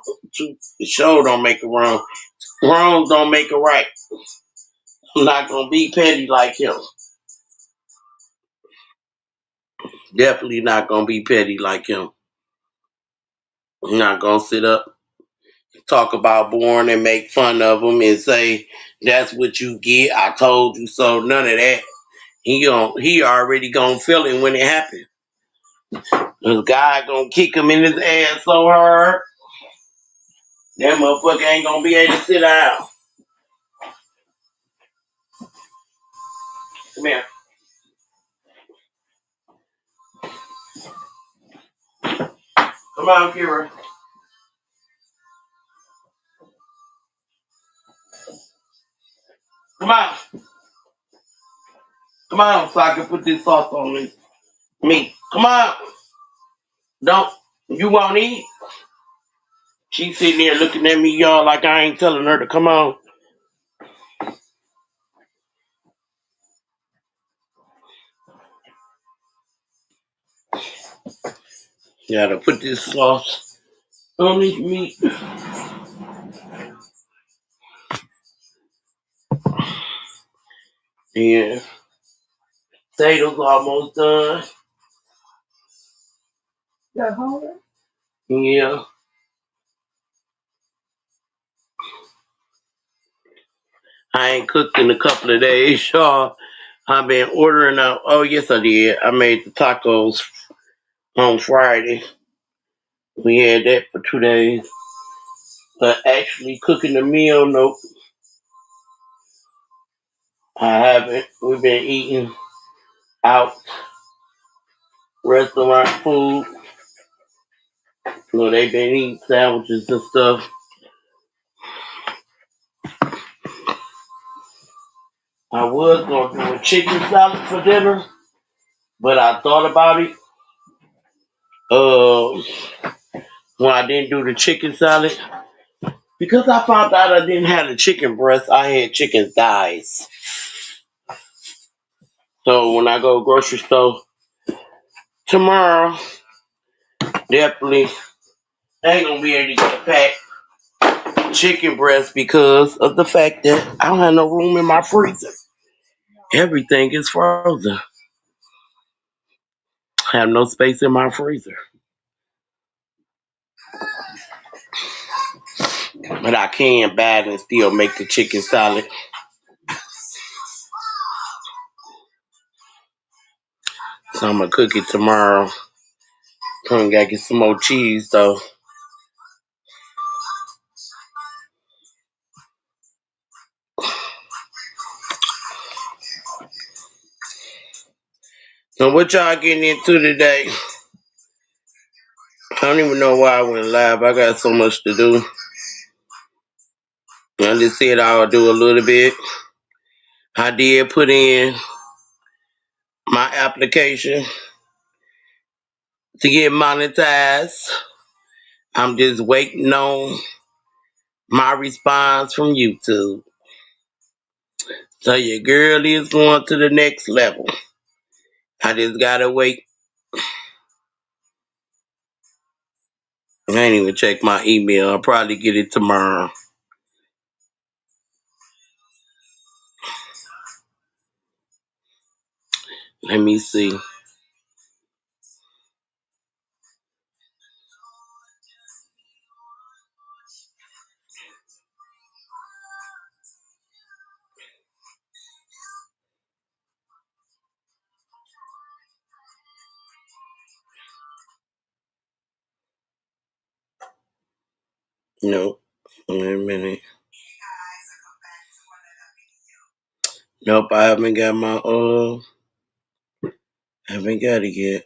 The show don't make a wrong. Wrongs don't make a right. I'm not gonna be petty like him. Definitely not gonna be petty like him. I'm not gonna sit up, talk about Born and make fun of him and say that's what you get. I told you so. None of that. He already gonna feel it when it happens. This guy gonna kick him in his ass so hard that motherfucker ain't gonna be able to sit down. Come here. Come on, Kira. Come on. Come on, so I can put this sauce on me. Come on. Don't. You won't eat? She's sitting there looking at me, y'all, like I ain't telling her to come on. Gotta put this sauce on this meat. Yeah. Potatoes almost done. You're hungry? Yeah. I ain't cooked in a couple of days, y'all. I've been ordering out. Oh, yes, I did. I made the tacos on Friday. We had that for 2 days. But actually cooking the meal, nope. I haven't. We've been eating out restaurant food. So they've been eating sandwiches and stuff. I was going to do a chicken salad for dinner, but I thought about it. When I didn't do the chicken salad, because I found out I didn't have the chicken breast, I had chicken thighs. So when I go grocery store tomorrow, definitely ain't gonna be able to get packed chicken breast because of the fact that I don't have no room in my freezer. Everything is frozen. I have no space in my freezer. But I can buy it and still make the chicken salad. So I'm gonna cook it tomorrow. Come gotta get some more cheese though. So what y'all getting into today? I don't even know why I went live. I got so much to do. I just said I'll do a little bit. I did put in my application to get monetized. I'm just waiting on my response from YouTube. So your girl is going to the next level. I just gotta wait. I ain't even check my email. I'll probably get it tomorrow. Let me see. Nope. Wait a minute. Nope, I haven't got my haven't got it yet.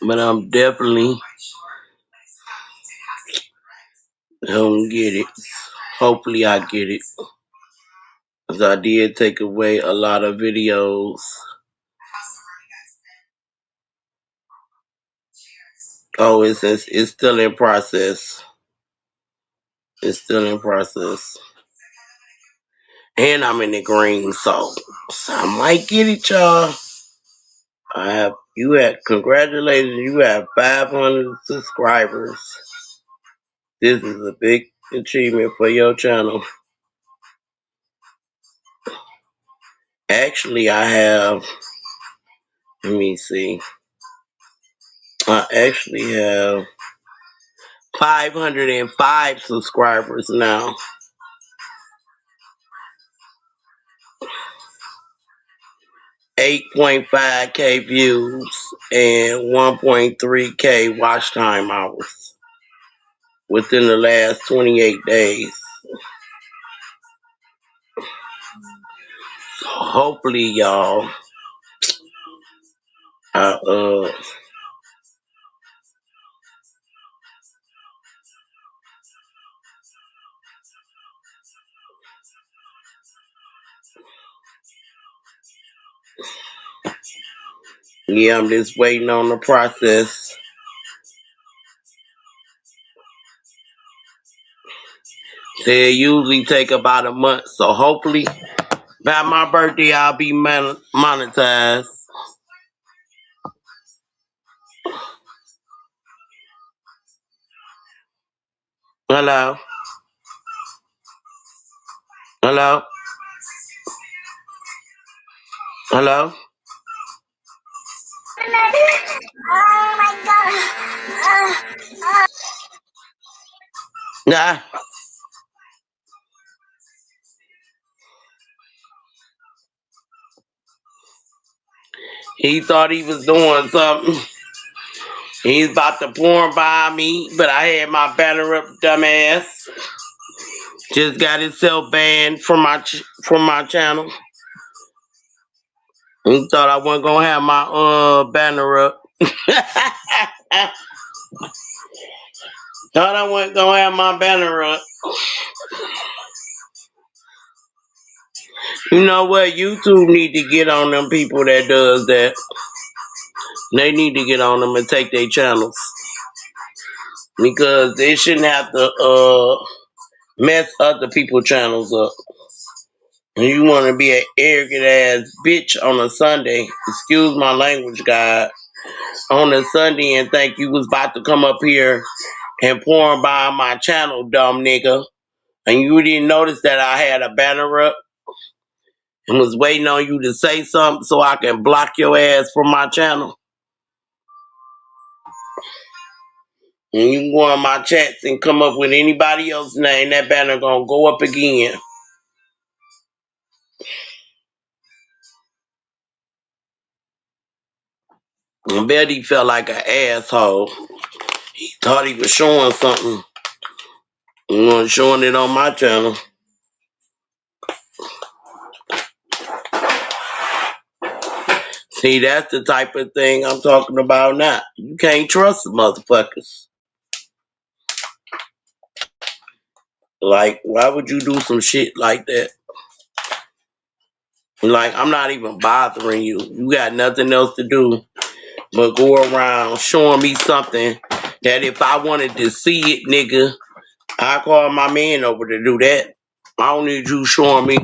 But I'm definitely gonna get it. Hopefully I get it. Cause I did take away a lot of videos. Oh, it's still in process. It's still in process. And I'm in the green, so I might get it, y'all. Congratulations, you have 500 subscribers. This is a big achievement for your channel. Actually, I have, let me see. I actually have 505 subscribers now. 8.5K views and 1.3K watch time hours within the last 28 days. So hopefully, y'all, yeah, I'm just waiting on the process. They usually take about a month, so hopefully by my birthday I'll be monetized. Hello? Hello? Hello? Oh my god. Nah. He thought he was doing something. He's about to porn by me, but I had my banner up, dumbass. Just got himself banned from my channel. He thought I wasn't gonna have my banner up. Thought I wasn't gonna have my banner up. You know what? YouTube need to get on them people that does that. They need to get on them and take their channels. Because they shouldn't have to mess other people's channels up. And you want to be an arrogant ass bitch on a Sunday, excuse my language, God, on a Sunday and think you was about to come up here and porn by my channel, dumb nigga. And you didn't notice that I had a banner up and was waiting on you to say something so I can block your ass from my channel. And you can go on my chats and come up with anybody else's name, that banner gonna go up again. And Betty felt like an asshole. He thought he was showing something. You know, showing it on my channel. See, that's the type of thing I'm talking about now. You can't trust the motherfuckers. Like, why would you do some shit like that? Like, I'm not even bothering you. You got nothing else to do but go around showing me something that if I wanted to see it, nigga, I call my man over to do that. I don't need you showing me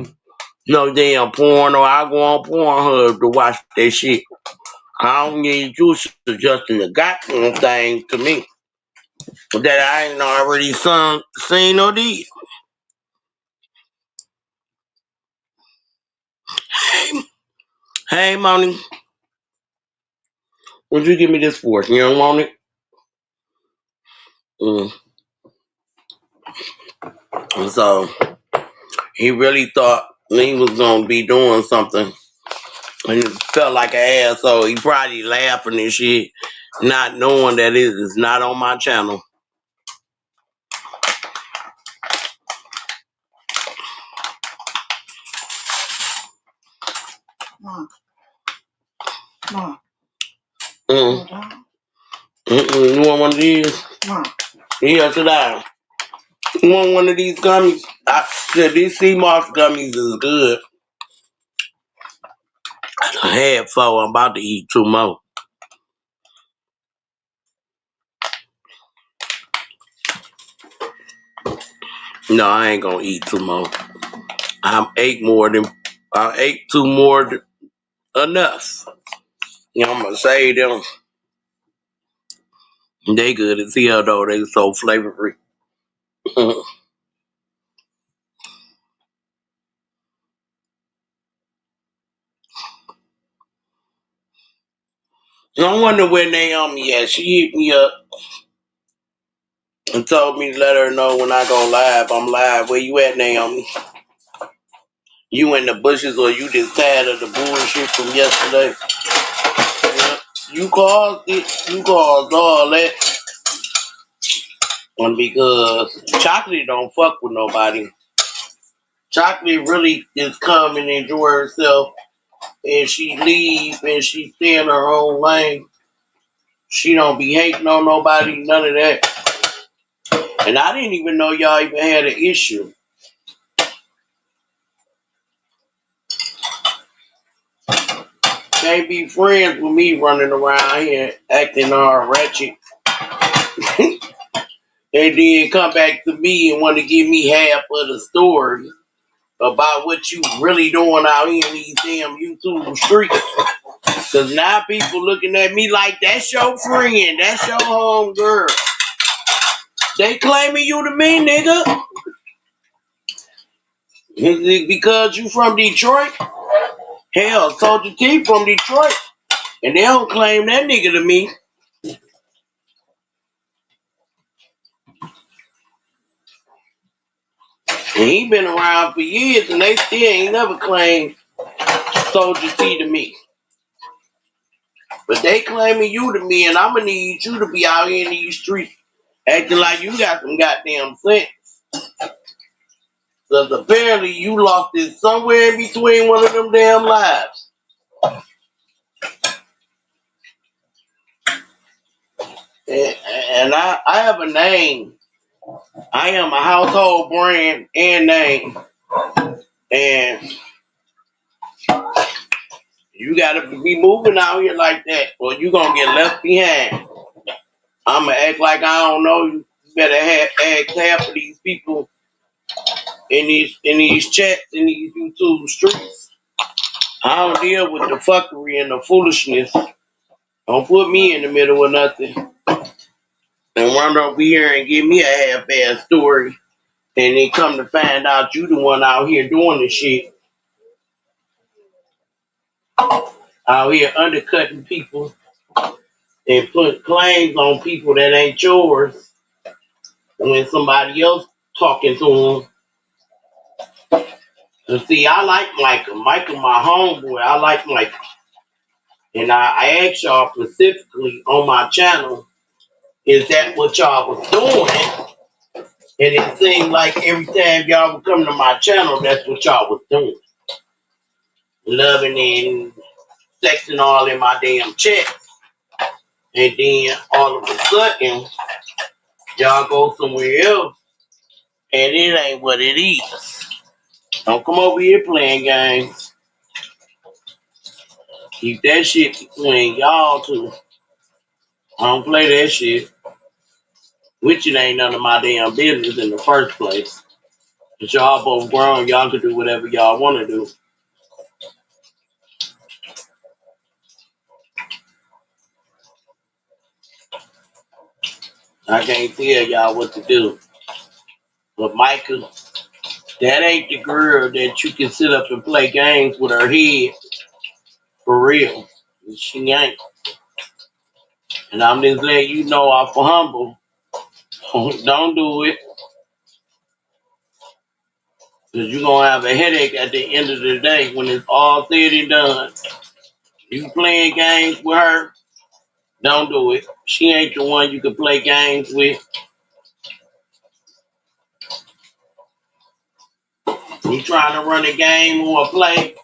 no damn porn, or I go on Pornhub to watch that shit. I don't need you suggesting the goddamn thing to me that I ain't already seen or did. Hey, Money, what'd you give me this for? You don't want it? And so he really thought he was gonna be doing something, and he felt like an asshole. He probably laughing and shit, not knowing that it is not on my channel. Mom. Mom. You want one of these? Mom. Yeah, sit down. You want one of these gummies? I said these sea moss gummies is good. I had 4. I'm about to eat 2 more. No, I ain't gonna eat 2 more. I ate 2 more than enough. You know, I'm gonna save them. They good as hell though. They so flavor free. I wonder where Naomi at. She hit me up and told me to let her know when I go live. I'm live. Where you at, Naomi? You in the bushes, or you just tired of the bullshit from yesterday? Yeah. You caused it. You caused all that. And because Chocolate don't fuck with nobody. Chocolate really just come and enjoy herself, and she leave and she stay in her own lane. She don't be hating on nobody, none of that. And I didn't even know y'all even had an issue. Can't be friends with me running around here acting all ratchet. And then come back to me and want to give me half of the story about what you really doing out here in these damn YouTube streets. Cause now people looking at me like that's your friend, that's your home girl. They claiming you to me, nigga. Is it because you from Detroit? Hell, Soldier T from Detroit. And they don't claim that nigga to me. And he been around for years and they still ain't never claimed Soldier T to me. But they claiming you to me, and I'ma need you to be out here in these streets acting like you got some goddamn sense. Because apparently you lost it somewhere in between one of them damn lives. And I have a name. I am a household brand and name. And you gotta be moving out here like that, or you gonna get left behind. I'ma act like I don't know you. You better ask half of these people in these chats, in these YouTube streets. I don't deal with the fuckery and the foolishness. Don't put me in the middle of nothing. And run over here and give me a half-ass story. And then come to find out you the one out here doing the shit. Out here undercutting people. and put claims on people that ain't yours when somebody else talking to them. And see, I like Michael. Michael, my homeboy. I like Michael. And I asked y'all specifically on my channel, is that what y'all was doing? And it seemed like every time y'all would come to my channel, that's what y'all was doing. Loving and sexing all in my damn chest. And then all of a sudden, y'all go somewhere else, and it ain't what it is. Don't come over here playing games. Keep that shit between y'all two. I don't play that shit. Which it ain't none of my damn business in the first place. But y'all both grown, y'all can do whatever y'all want to do. I can't tell y'all what to do. But Micah, that ain't the girl that you can sit up and play games with her head for real. She ain't. And I'm just letting you know off for humble. Don't do it. Because you're going to have a headache at the end of the day when it's all said and done. You playing games with her, don't do it. She ain't the one you can play games with. You trying to run a game or a play,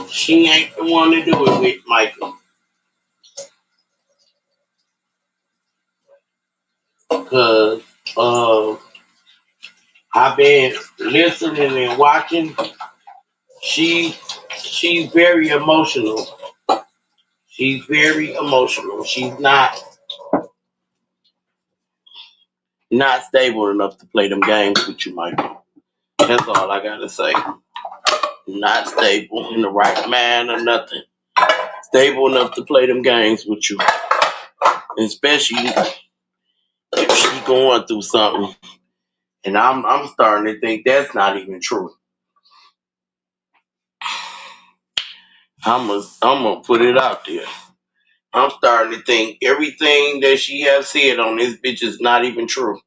she ain't the one to do it with, Michael. Because I've been listening and watching. She's very emotional. She's very emotional. She's not stable enough to play them games with you, Michael. That's all I gotta say. Not stable in the right mind or nothing. Stable enough to play them games with you. Especially if she going through something. And I'm starting to think that's not even true. I'm gonna put it out there. I'm starting to think everything that she has said on this bitch is not even true.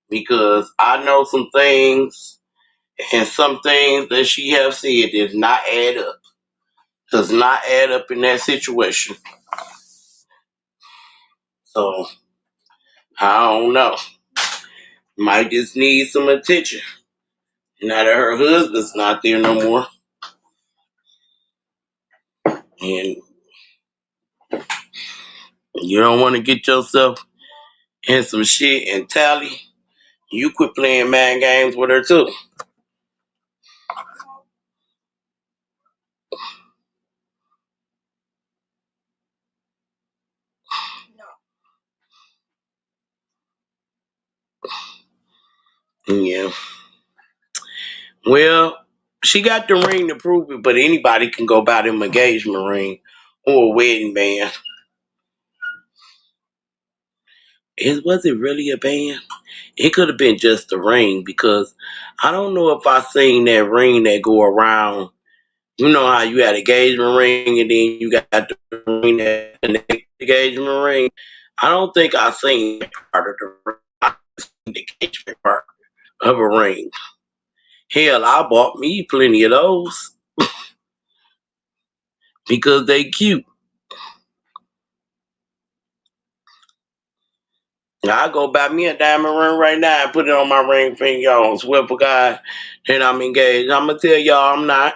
Because I know some things and some things that she has said does not add up. Does not add up in that situation. So I don't know. Might just need some attention. Now that her husband's not there no more. And you don't want to get yourself in some shit and tally. You quit playing mind games with her too. Yeah. Well, she got the ring to prove it, but anybody can go buy them engagement ring or a wedding band. Was it really a band? It could have been just a ring because I don't know if I seen that ring that go around. You know how you had engagement ring and then you got the ring that connect the engagement ring. I don't think I seen that part of the ring. I seen the engagement part of a ring. Hell, I bought me plenty of those because they cute. I go buy me a diamond ring right now and put it on my ring finger, y'all. Swear for God, and I'm engaged. I'm gonna tell y'all I'm not,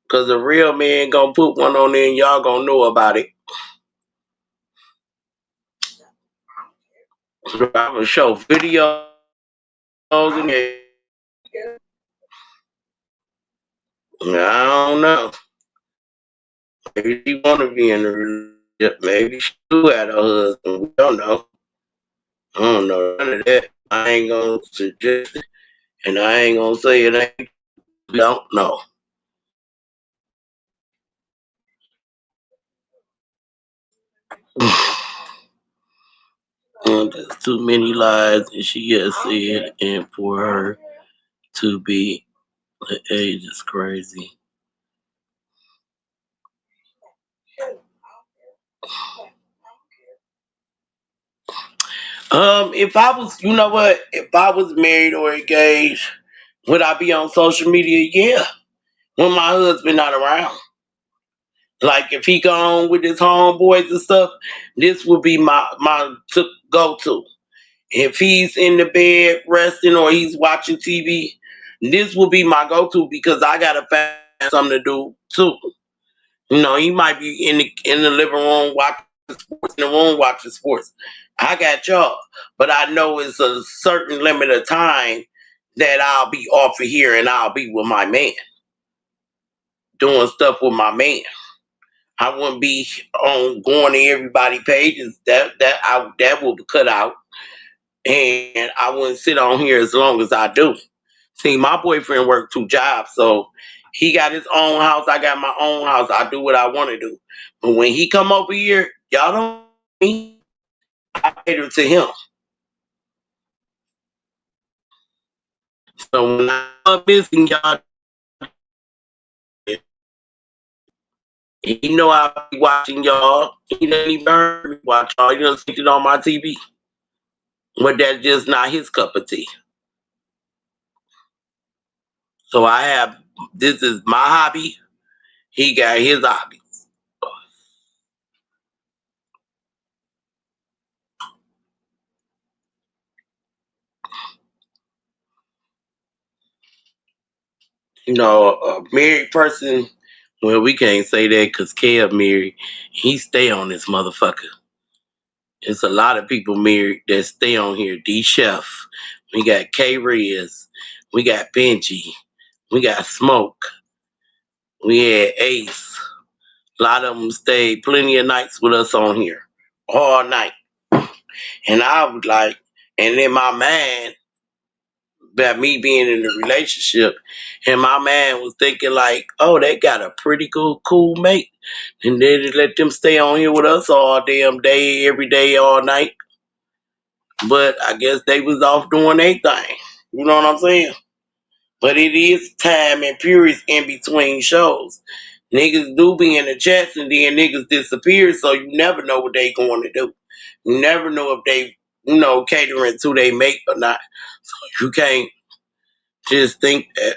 cause a real man gonna put one on there and y'all gonna know about it. I'm gonna show videos and I don't know. Maybe she wanna be in a relationship. Maybe she do have a husband. We don't know. I don't know none of that. I ain't gonna suggest it, and I ain't gonna say it ain't. We don't know. And there's too many lies that she has said, and for her to be the age is crazy. If I was, you know what? If I was married or engaged, would I be on social media? Yeah, when my husband not around. Like if he gone with his homeboys and stuff, this would be my to go to. If he's in the bed resting or he's watching TV, this will be my go to because I gotta find something to do too. You know, he might be in the living room watching sports, in the room watching sports. I got y'all, but I know it's a certain limit of time that I'll be off of here and I'll be with my man, doing stuff with my man. I wouldn't be on going to everybody pages. That will be cut out, and I wouldn't sit on here as long as I do. See, my boyfriend worked 2 jobs, so he got his own house. I got my own house. I do what I want to do. But when he come over here, y'all don't me. I cater to him. So when I'm missing y'all, he know I'll be watching y'all. He doesn't even heard me watch y'all. He doesn't see it on my TV. But that's just not his cup of tea. So this is my hobby. He got his hobby. You know, a married person, well, we can't say that because Kev married. He stay on this motherfucker. It's a lot of people married that stay on here. D Chef, we got K Riz, we got Benji, we got Smoke, we had Ace. A lot of them stayed plenty of nights with us on here, all night. And I was like, and then my man, about me being in a relationship, and my man was thinking like, oh, they got a pretty cool mate, and they just let them stay on here with us all damn day, every day, all night. But I guess they was off doing their thing. You know what I'm saying? But it is time and periods in between shows. Niggas do be in the chats and then niggas disappear, so you never know what they going to do. You never know if they, catering to they mate or not. So you can't just think that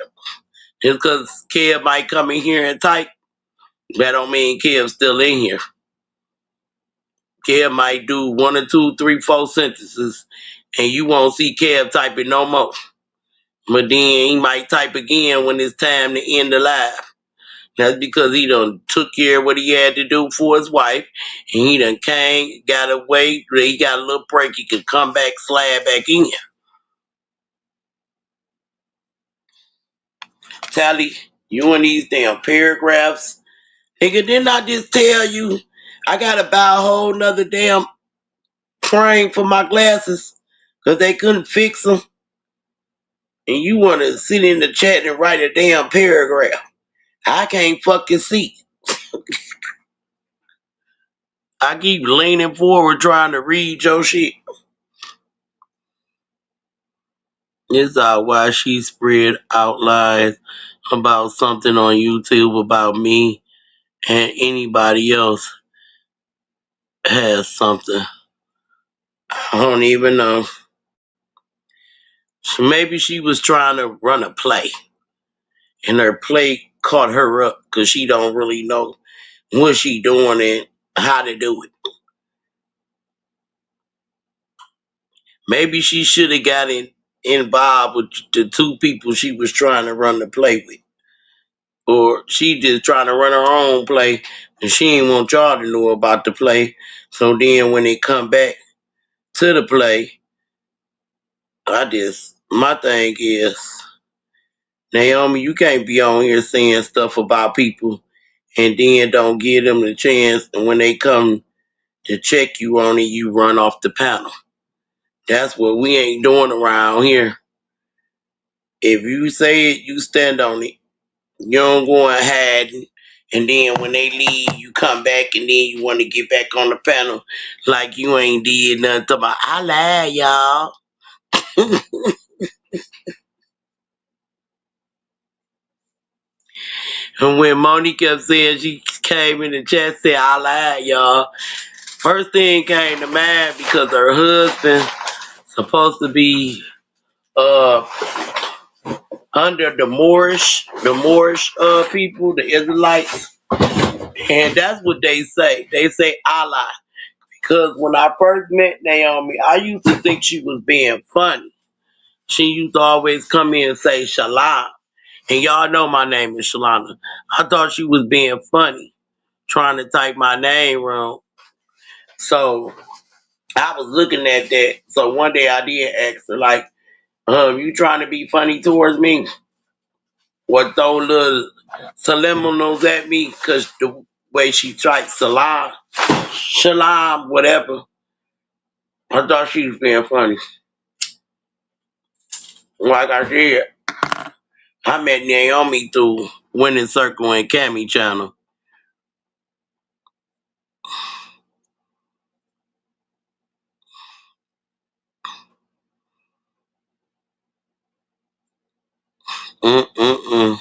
just because Kev might come in here and type, that don't mean Kev's still in here. Kev might do 1 or 2, 3, 4 sentences, and you won't see Kev typing no more. But then he might type again when it's time to end the live. That's because he done took care of what he had to do for his wife, and he done came, got away, he got a little break, he could come back, slide back in. Tally, you and these damn paragraphs. Nigga, didn't I just tell you I gotta buy a whole nother damn frame for my glasses because they couldn't fix them? And you want to sit in the chat and write a damn paragraph. I can't fucking see. I keep leaning forward trying to read your shit. It's why she spread out lies about something on YouTube about me and anybody else has something. I don't even know. So maybe she was trying to run a play and her play caught her up because she don't really know what she doing and how to do it. Maybe she should have got involved with the 2 people she was trying to run the play with. Or she just trying to run her own play and she ain't want y'all to know about the play. So then when they come back to the play, my thing is, Naomi, you can't be on here saying stuff about people and then don't give them the chance, and when they come to check you on it, you run off the panel. That's what we ain't doing around here. If you say it, you stand on it. You don't go and hide, and then when they leave, you come back and then you want to get back on the panel like you ain't did nothing. Talking about, I lied, y'all. And when Monique kept saying, she came in the chat said, I lied, y'all. First thing came to mind because her husband supposed to be uh under the Moorish people, the Israelites, and that's what they say. They say Allah. Because when I first met Naomi, I used to think she was being funny. She used to always come in and say Shalom. And y'all know my name is Shalana. I thought she was being funny, trying to type my name wrong. So I was looking at that. So one day I did ask her, like, you trying to be funny towards me? Or throw little subliminals at me? Because the way she tried Salam, Shalom, whatever. I thought she was being funny. Like I said, I met Naomi through Winning Circle and Cammy Channel. Mm-mm-mm.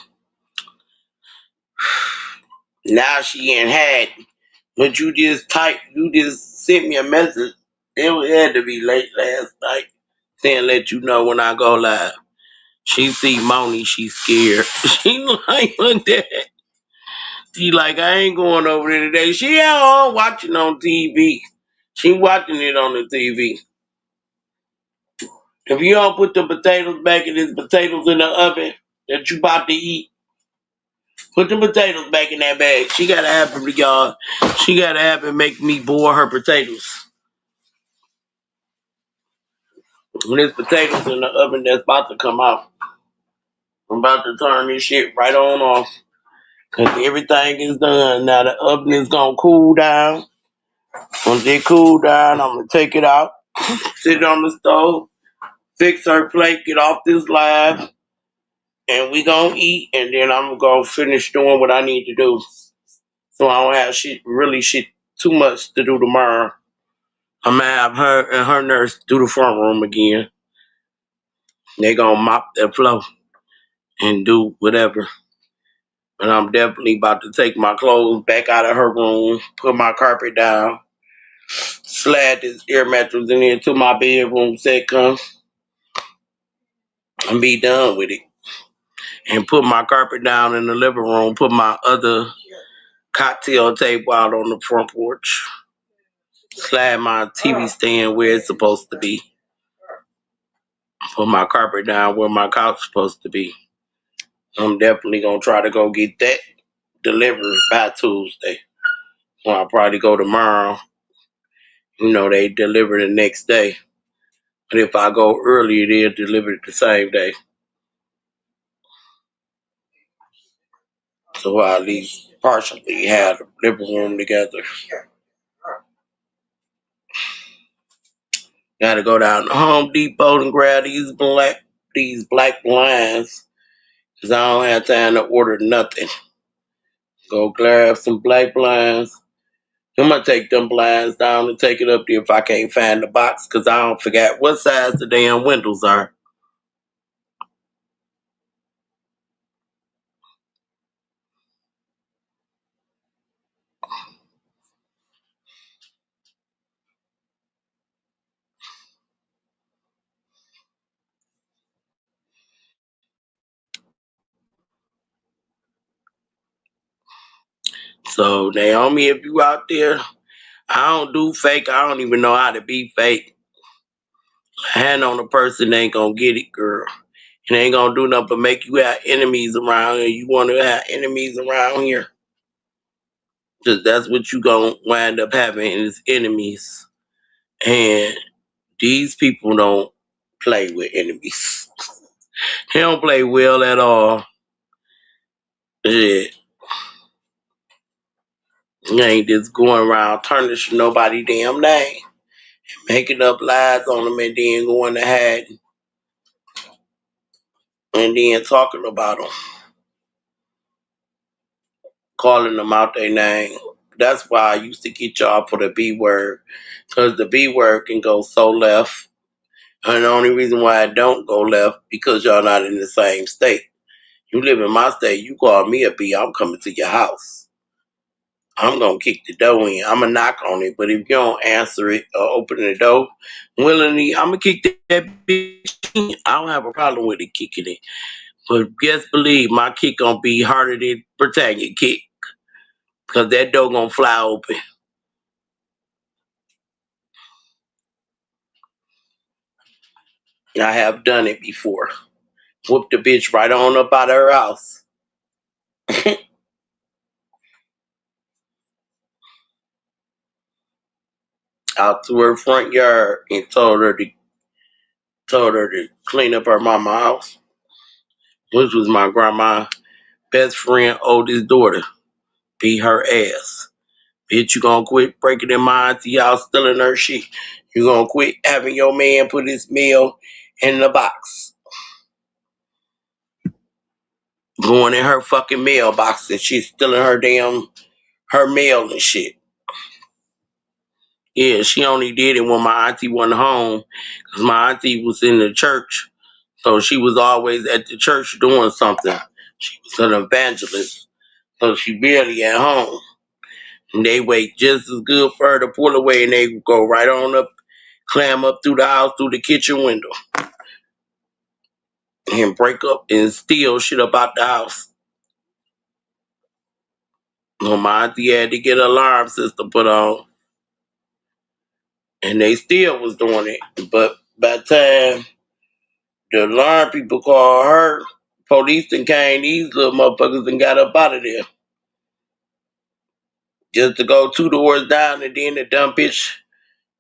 Now she ain't had, but you just sent me a message. Had to be late last night, saying let you know when I go live. She see Moni, she scared. She like that. She like, I ain't going over there today. She at home watching on TV. She watching it on the TV. If you don't put the potatoes back in this potatoes in the oven that you about to eat, put the potatoes back in that bag. She gotta have it, y'all. She gotta have it make me boil her potatoes. When there's potatoes in the oven that's about to come out, I'm about to turn this shit right on off. Cause everything is done. Now the oven is gonna cool down. Once it cool down, I'm gonna take it out, sit it on the stove, fix her plate, get off this live, and we gonna eat, and then I'm gonna finish doing what I need to do. So I don't have shit too much to do tomorrow. I'm gonna have her and her nurse do the front room again. They gonna mop their floor and do whatever. And I'm definitely about to take my clothes back out of her room, put my carpet down, slide this air mattress in into my bedroom second, and be done with it. And put my carpet down in the living room, put my other cocktail table out on the front porch, slide my TV stand where it's supposed to be, put my carpet down where my couch is supposed to be. I'm definitely gonna try to go get that delivered by Tuesday. Well, I'll probably go tomorrow. You know, they deliver the next day. But if I go earlier, they'll deliver it the same day. So I at least partially have the living room together. Gotta go down to Home Depot and grab these black blinds. Cause I don't have time to order nothing. Go grab some black blinds. I'm gonna take them blinds down and take it up there if I can't find the box, cause I don't forget what size the damn windows are. So Naomi, if you out there, I don't do fake. I don't even know how to be fake. Hand on a person ain't gonna get it, girl. It ain't gonna do nothing but make you have enemies around here. You want to have enemies around here, cause that's what you gonna wind up having is enemies. And these people don't play with enemies. They don't play well at all. Shit. You ain't just going around tarnishing nobody damn name, making up lies on them, and then going to hide and then talking about them, calling them out their name. That's why I used to get y'all for the B word, because the B word can go so left. And the only reason why I don't go left, because y'all not in the same state. You live in my state, you call me a B, I'm coming to your house. I'm gonna kick the door in. I'm gonna knock on it, but if you don't answer it or open the door willingly, I'm gonna kick that bitch in. I don't have a problem with it kicking it, but just believe my kick gonna be harder than Britannia kick, cause that door gonna fly open. I have done it before. Whoop the bitch right on up out of her house. Out to her front yard and told her to clean up her mama house, which was my grandma best friend oldest daughter. Beat her ass. Bitch, you gonna quit breaking in my auntie house stealing her shit. You gonna quit having your man put his mail in the box. Going in her fucking mailbox and shit, stealing her mail and shit. Yeah, she only did it when my auntie wasn't home, because my auntie was in the church. So she was always at the church doing something. She was an evangelist. So she barely at home. And they wait just as good for her to pull away, and they go right on up, climb up through the house, through the kitchen window, and break up and steal shit up out the house. My auntie had to get an alarm system put on, and they still was doing it. But by the time the alarm people called her, police done came, these little motherfuckers and got up out of there. Just to go 2 doors down, and then the dumb bitch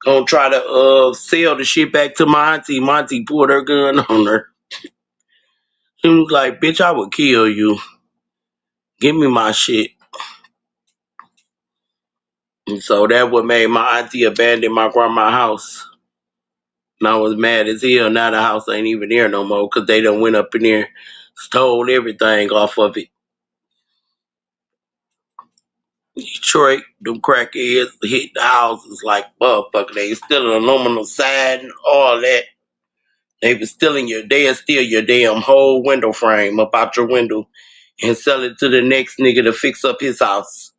gonna try to sell the shit back to my auntie. My auntie pulled her gun on her. She was like, bitch, I would kill you. Give me my shit. And so that what made my auntie abandon my grandma's house. And I was mad as hell. Now the house ain't even there no more, because they done went up in there, stole everything off of it. Detroit, them crackheads hit the houses like motherfucker. They stealing aluminum siding, all that. They'll steal your damn whole window frame up out your window and sell it to the next nigga to fix up his house.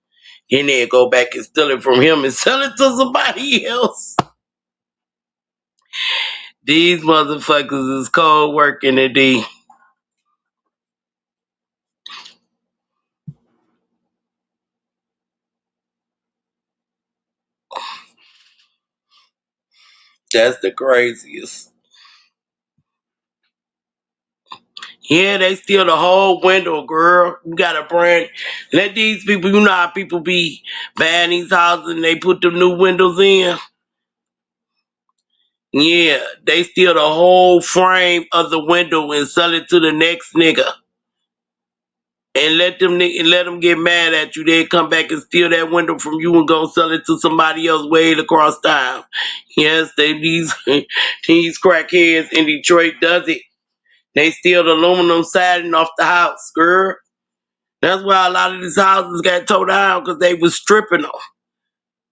And then go back and steal it from him and sell it to somebody else. These motherfuckers is cold working today. That's the craziest. Yeah, they steal the whole window, girl. You got a brand. Let these people, you know how people be buying these houses and they put the new windows in? Yeah, they steal the whole frame of the window and sell it to the next nigga. And let them get mad at you. They come back and steal that window from you and go sell it to somebody else way across town. Yes, these crackheads in Detroit does it. They steal the aluminum siding off the house, girl. That's why a lot of these houses got towed down, because they was stripping them.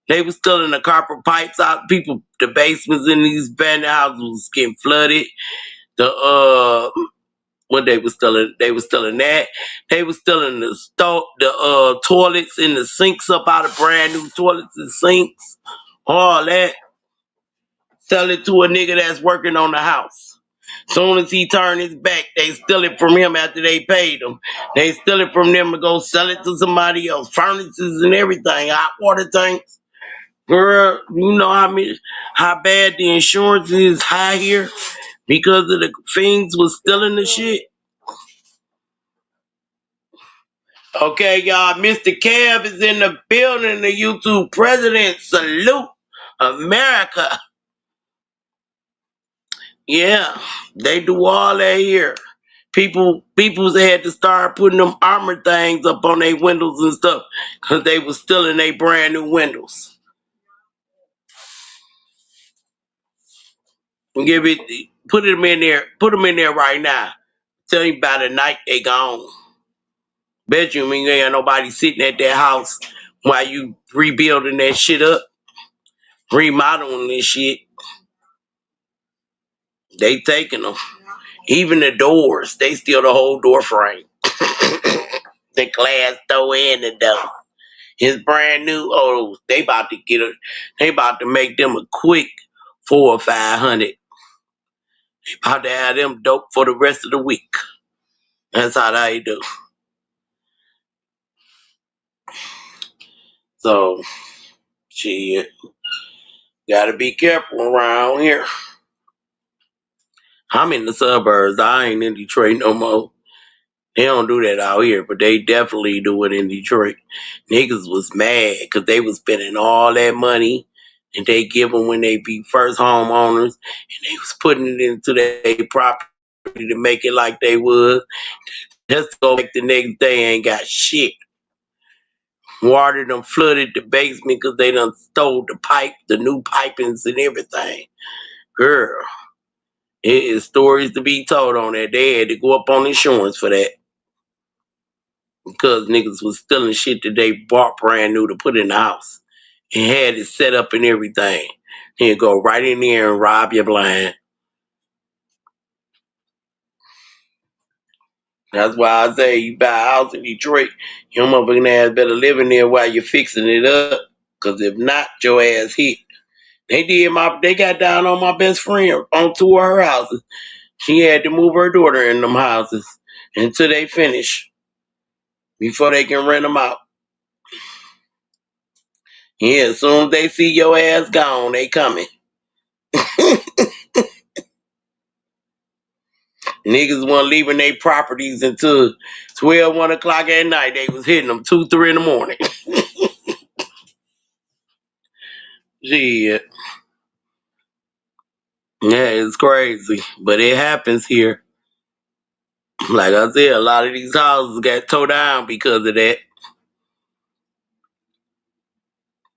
They was stealing the copper pipes out. People, the basements in these abandoned houses was getting flooded. What they was stealing that. They was stealing the toilets and the sinks up out of brand new toilets and sinks. All that. Sell it to a nigga that's working on the house. Soon as he turn his back, they steal it from him after they paid him. They steal it from them and go sell it to somebody else. Furnaces and everything, hot water tanks. Girl, you know how bad the insurance is high here because of the fiends was stealing the shit. Okay, y'all, Mr. Kev is in the building. The YouTube president, salute America. Yeah, they do all that here. People had to start putting them armor things up on their windows and stuff because they was stealing their brand new windows. Put them in there right now. Tell you by the night they gone. Bet you ain't got nobody sitting at their house while you rebuilding that shit up, remodeling this shit. They taking them. Even the doors, they steal the whole door frame. The glass door and the door. It's brand new. Oh, they about to make them a quick 400 or 500. About to have them dope for the rest of the week. That's how they do. So, shit, gotta be careful around here. I'm in the suburbs. I ain't in Detroit no more. They don't do that out here, but they definitely do it in Detroit. Niggas was mad because they was spending all that money and they give them when they be first homeowners, and they was putting it into their property to make it like they was. Just to go back the next day ain't got shit. Water done flooded the basement because they done stole the pipe, the new pipings and everything. Girl, it is stories to be told on that. They had to go up on insurance for that. Because niggas was stealing shit that they bought brand new to put in the house and had it set up and everything. And go right in there and rob you blind. That's why I say you buy a house in Detroit, your motherfucking ass better live in there while you're fixing it up. Cause if not, your ass hit. They got down on my best friend on two of her houses. She had to move her daughter in them houses until they finish before they can rent them out. Yeah, as soon as they see your ass gone, they coming. Niggas weren't leaving their properties until 12, 1 o'clock at night. They was hitting them 2, 3 in the morning. Shit. Yeah, it's crazy. But it happens here. Like I said, a lot of these houses got tore down because of that.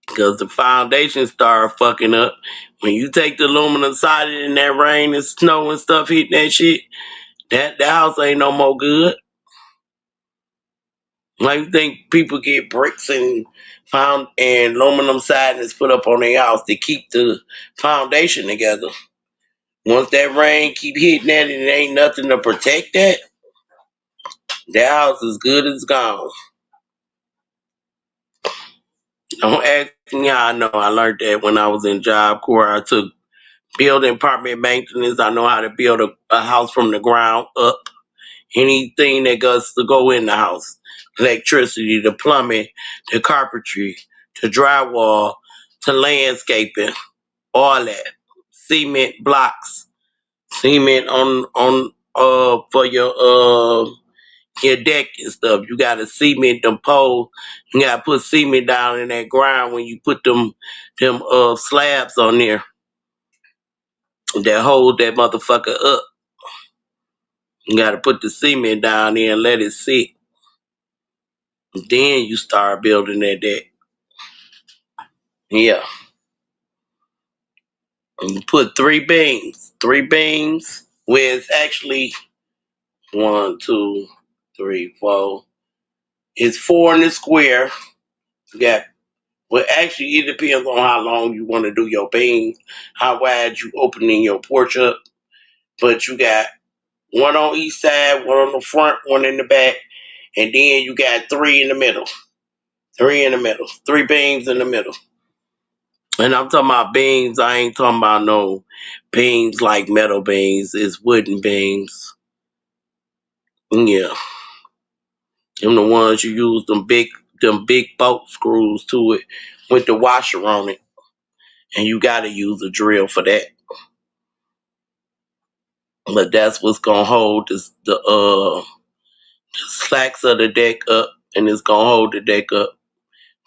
Because the foundation started fucking up. When you take the aluminum siding in that rain and snow and stuff hitting that shit, that house ain't no more good. Like you think people get bricks and aluminum sidings put up on their house to keep the foundation together. Once that rain keep hitting that and it ain't nothing to protect that house is good as gone. Don't ask me how I know. I learned that when I was in Job Corps. I took building apartment maintenance. I know how to build a house from the ground up. Anything that goes to go in the house. Electricity, the plumbing, the carpentry, the drywall, to landscaping, all that. Cement blocks. Cement on for your deck and stuff. You gotta cement them poles. You gotta put cement down in that ground when you put them slabs on there that hold that motherfucker up. You gotta put the cement down there and let it sit. Then you start building that deck. Yeah. And you put 3 beams. 3 beams where it's actually 1, 2, 3, 4. It's 4 in the square. You got actually it depends on how long you want to do your beams, how wide you opening your porch up. But you got 1 on each side, 1 on the front, 1 in the back, and then you got 3 in the middle. 3 in the middle. 3 beams in the middle. And I'm talking about beams. I ain't talking about no beams like metal beams. It's wooden beams. Yeah. Them the ones you use them big bolt screws to it with the washer on it. And you gotta use a drill for that. But that's what's gonna hold the slacks of the deck up, and it's gonna hold the deck up.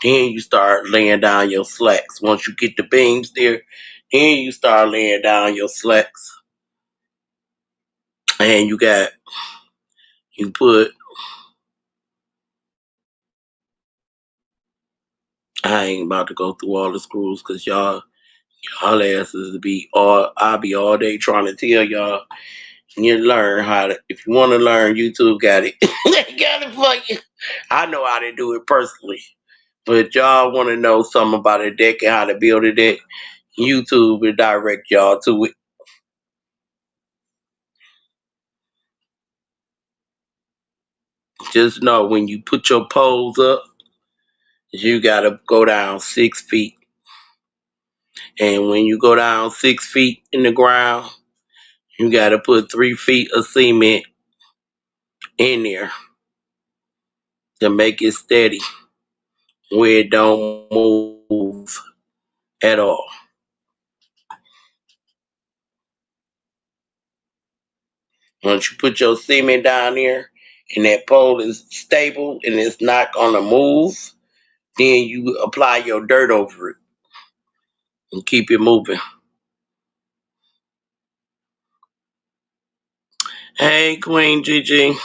Then you start laying down your slacks. Once you get the beams there, then you start laying down your slacks. And you put, I ain't about to go through all the screws because y'all asses I'll be all day trying to tell y'all. You learn how to, if you want to learn, YouTube got it. They got it for you. I know how to do it personally. But y'all want to know something about a deck and how to build a deck, YouTube will direct y'all to it. Just know when you put your poles up, You gotta go down 6 feet. And when you go down 6 feet in the ground, you gotta put 3 feet of cement in there to make it steady where it don't move at all. Once you put your cement down there and that pole is stable and it's not gonna move, then you apply your dirt over it and keep it moving. Hey, Queen Gigi.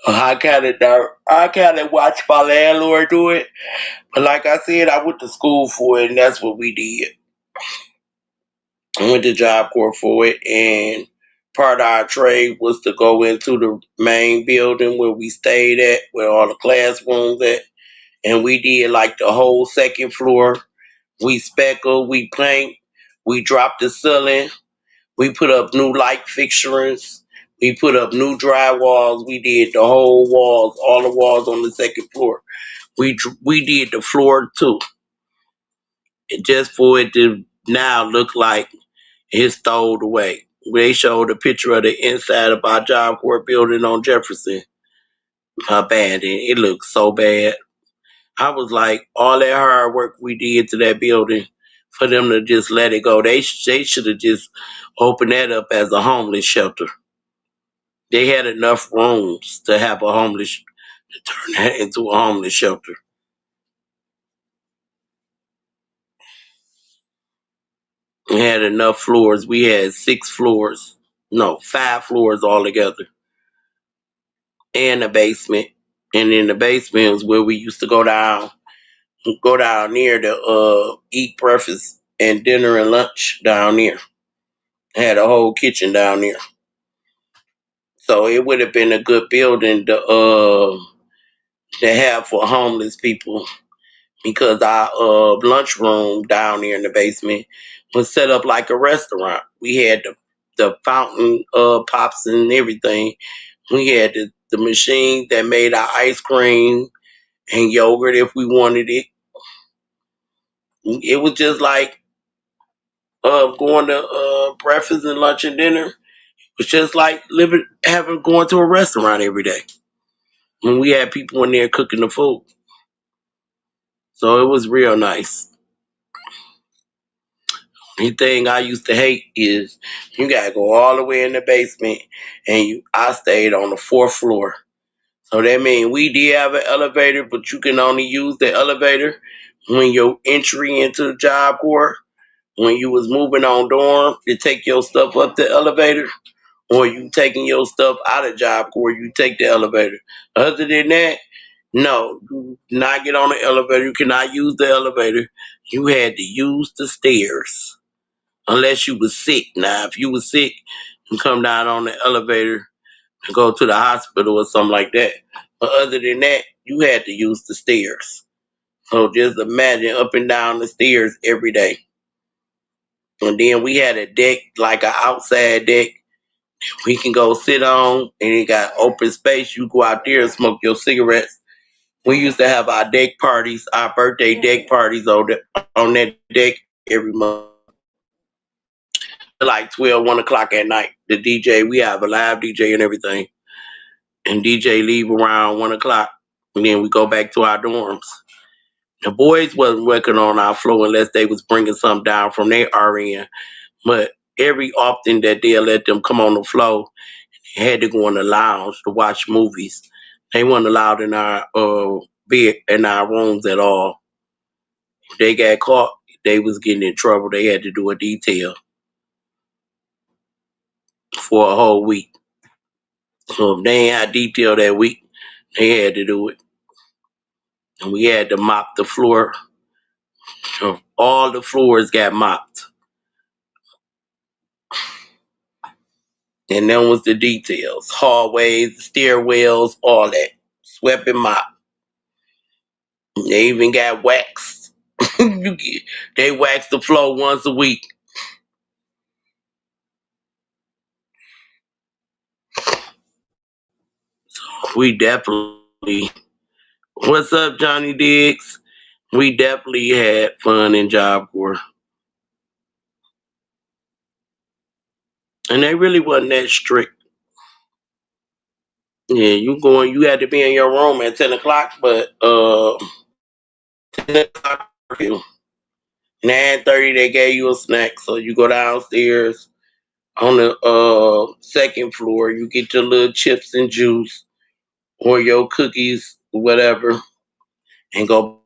I kind of watch my landlord do it, but like I said, I went to school for it, and that's what we did. I went to Job Corps for it, and part of our trade was to go into the main building where we stayed at, where all the classrooms at, and we did like the whole second floor. We speckled, we paint, we dropped the ceiling, we put up new light fixtures, we put up new drywalls. We did the whole walls, all the walls on the second floor. We did the floor too, just for it to now look like it's stowed away. They showed a picture of the inside of our Job Corps building on Jefferson, abandoned. It looked so bad. I was like, all that hard work we did to that building, for them to just let it go. They should have just opened that up as a homeless shelter. They had enough rooms to have to turn that into a homeless shelter. We had enough floors. We had 6 floors, no, 5 floors altogether, and a basement. And in the basement was where we used to go down there to eat breakfast and dinner and lunch down there. Had a whole kitchen down there. So it would have been a good building to have for homeless people, because our lunchroom down there in the basement was set up like a restaurant. We had the fountain pops and everything. We had the machine that made our ice cream and yogurt if we wanted it. It was just like going to breakfast and lunch and dinner. It was just like going to a restaurant every day. When we had people in there cooking the food. So it was real nice. The thing I used to hate is you gotta go all the way in the basement, and I stayed on the 4th floor. So that means we did have an elevator, but you can only use the elevator when your entry into the Job Corps, when you was moving on dorm to take your stuff up the elevator, or you taking your stuff out of Job Corps, you take the elevator. Other than that, no, you do not get on the elevator. You cannot use the elevator. You had to use the stairs unless you was sick. Now, if you was sick, you come down on the elevator and go to the hospital or something like that. But other than that, you had to use the stairs. So just imagine up and down the stairs every day. And then we had a deck, like an outside deck, we can go sit on, and it got open space. You go out there and smoke your cigarettes. We used to have our deck parties, our birthday deck parties on that deck every month. Like 12, 1 o'clock at night. The DJ, we have a live DJ and everything. And DJ leave around 1 o'clock. And then we go back to our dorms. The boys wasn't working on our floor unless they was bringing something down from their RN. But every often that they'll let them come on the floor, they had to go in the lounge to watch movies. They weren't allowed in our bed in our rooms at all. If they got caught, they was getting in trouble. They had to do a detail for a whole week. So if they ain't had detail that week, they had to do it. And we had to mop the floor. So all the floors got mopped. And then was the details. Hallways, stairwells, all that. Swept and mopped. They even got waxed. They waxed the floor once a week. We definitely. What's up, Johnny Diggs? We definitely had fun in Job Corps, and they really wasn't that strict. Yeah, you had to be in your room at 10 o'clock, but 10 o'clock curfew. 9:30 they gave you a snack, so you go downstairs on the second floor. You get your little chips and juice or your cookies, whatever, and go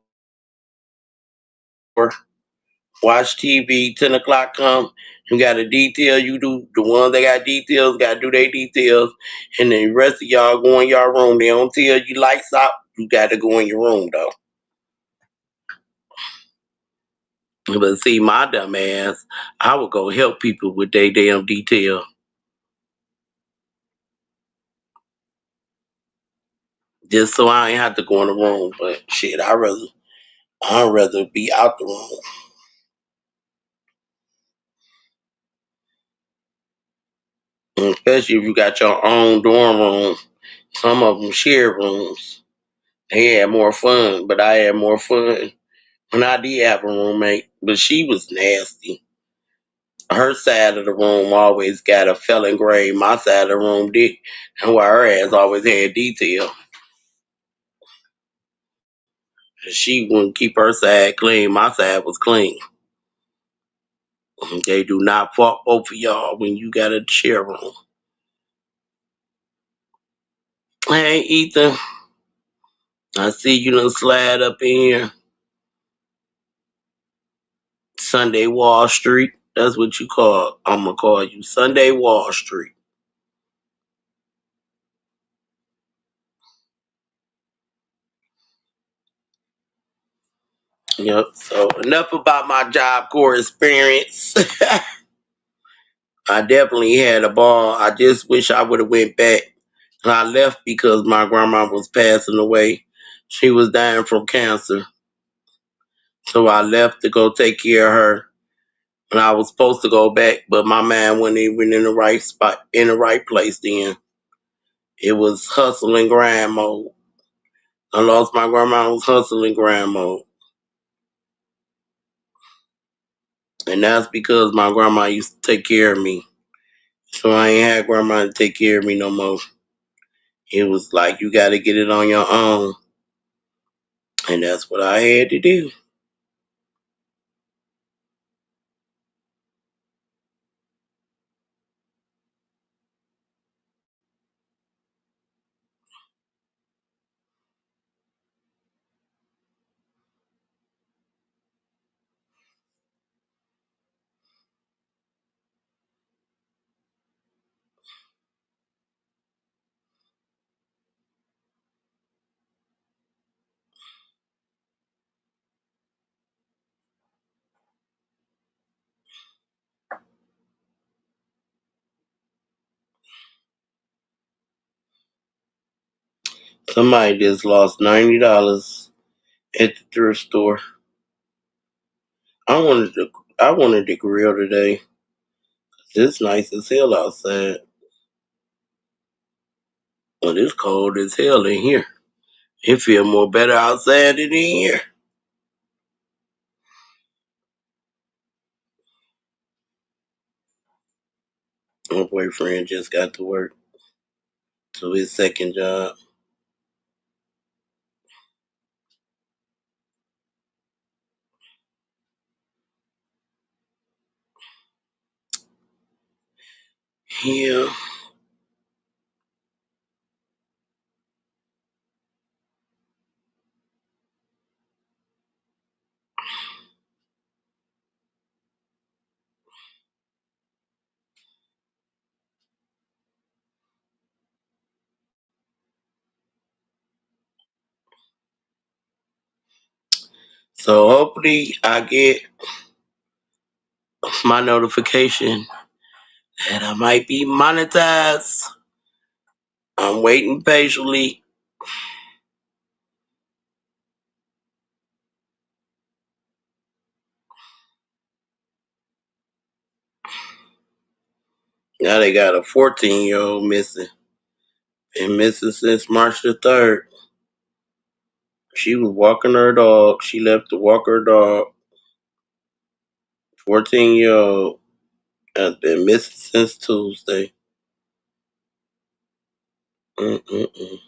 watch TV. 10 o'clock come, you got a detail. You do the ones that got details, got to do their details, and then the rest of y'all go in your room. They don't tell you lights out. You got to go in your room though. But see, my dumb ass, I would go help people with their damn detail, just so I ain't have to go in the room. But shit, I'd rather be out the room, and especially if you got your own dorm room. Some of them share rooms. They had more fun, but I had more fun when I did have a roommate. But she was nasty. Her side of the room always got a felon grade. My side of the room did, and why her ass always had detail. She wouldn't keep her side clean. My side was clean. They do not fuck both of y'all when you got a share room. Hey, Ethan, I see you done slide up in here. Sunday Wall Street. That's what you call. I'm gonna call you Sunday Wall Street. Yep. So enough about my Job Corps experience. I definitely had a ball. I just wish I would have went back. And I left because my grandma was passing away. She was dying from cancer. So I left to go take care of her. And I was supposed to go back, but my mind wasn't even in the right spot, in the right place then. It was hustle and grind mode. I lost my grandma, I was hustle and grind mode. And that's because my grandma used to take care of me. So I ain't had grandma to take care of me no more. It was like you gotta get it on your own. And that's what I had to do. Somebody just lost $90 at the thrift store. I wanted to I wanted to grill today. It's nice as hell outside. But it's cold as hell in here. It feel more better outside than in here. My boyfriend just got to work to his second job. Yeah. So hopefully I get my notification that I might be monetized. I'm waiting patiently. Now they got a 14-year-old missing. Been missing since March the 3rd. She was walking her dog. She left to walk her dog. 14-year-old has been missing since Tuesday. Mm-mm-mm.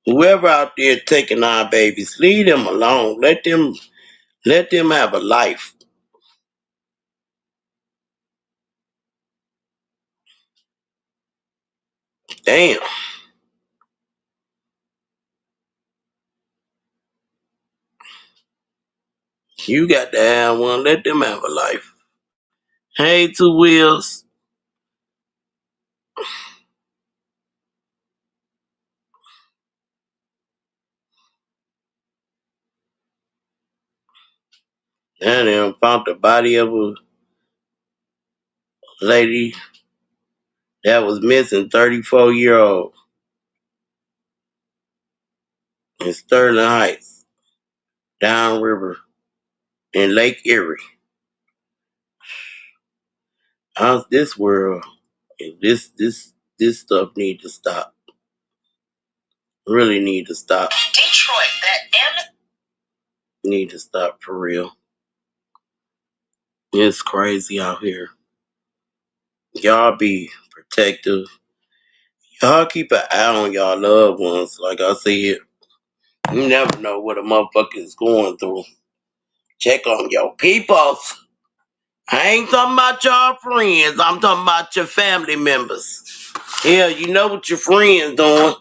Whoever out there taking our babies, leave them alone. Let them have a life. Damn, you got to have one. Let them have a life. Hey, Two Wheels. And they found the body of a lady that was missing, 34-year-old, in Sterling Heights, downriver in Lake Erie. How's this world? This stuff need to stop. Really need to stop. Detroit, that need to stop for real. It's crazy out here. Y'all be protective. Y'all keep an eye on y'all loved ones. Like I said, you never know what a motherfucker is going through. Check on your peoples. I ain't talking about y'all friends. I'm talking about your family members. Yeah, you know what your friends doing.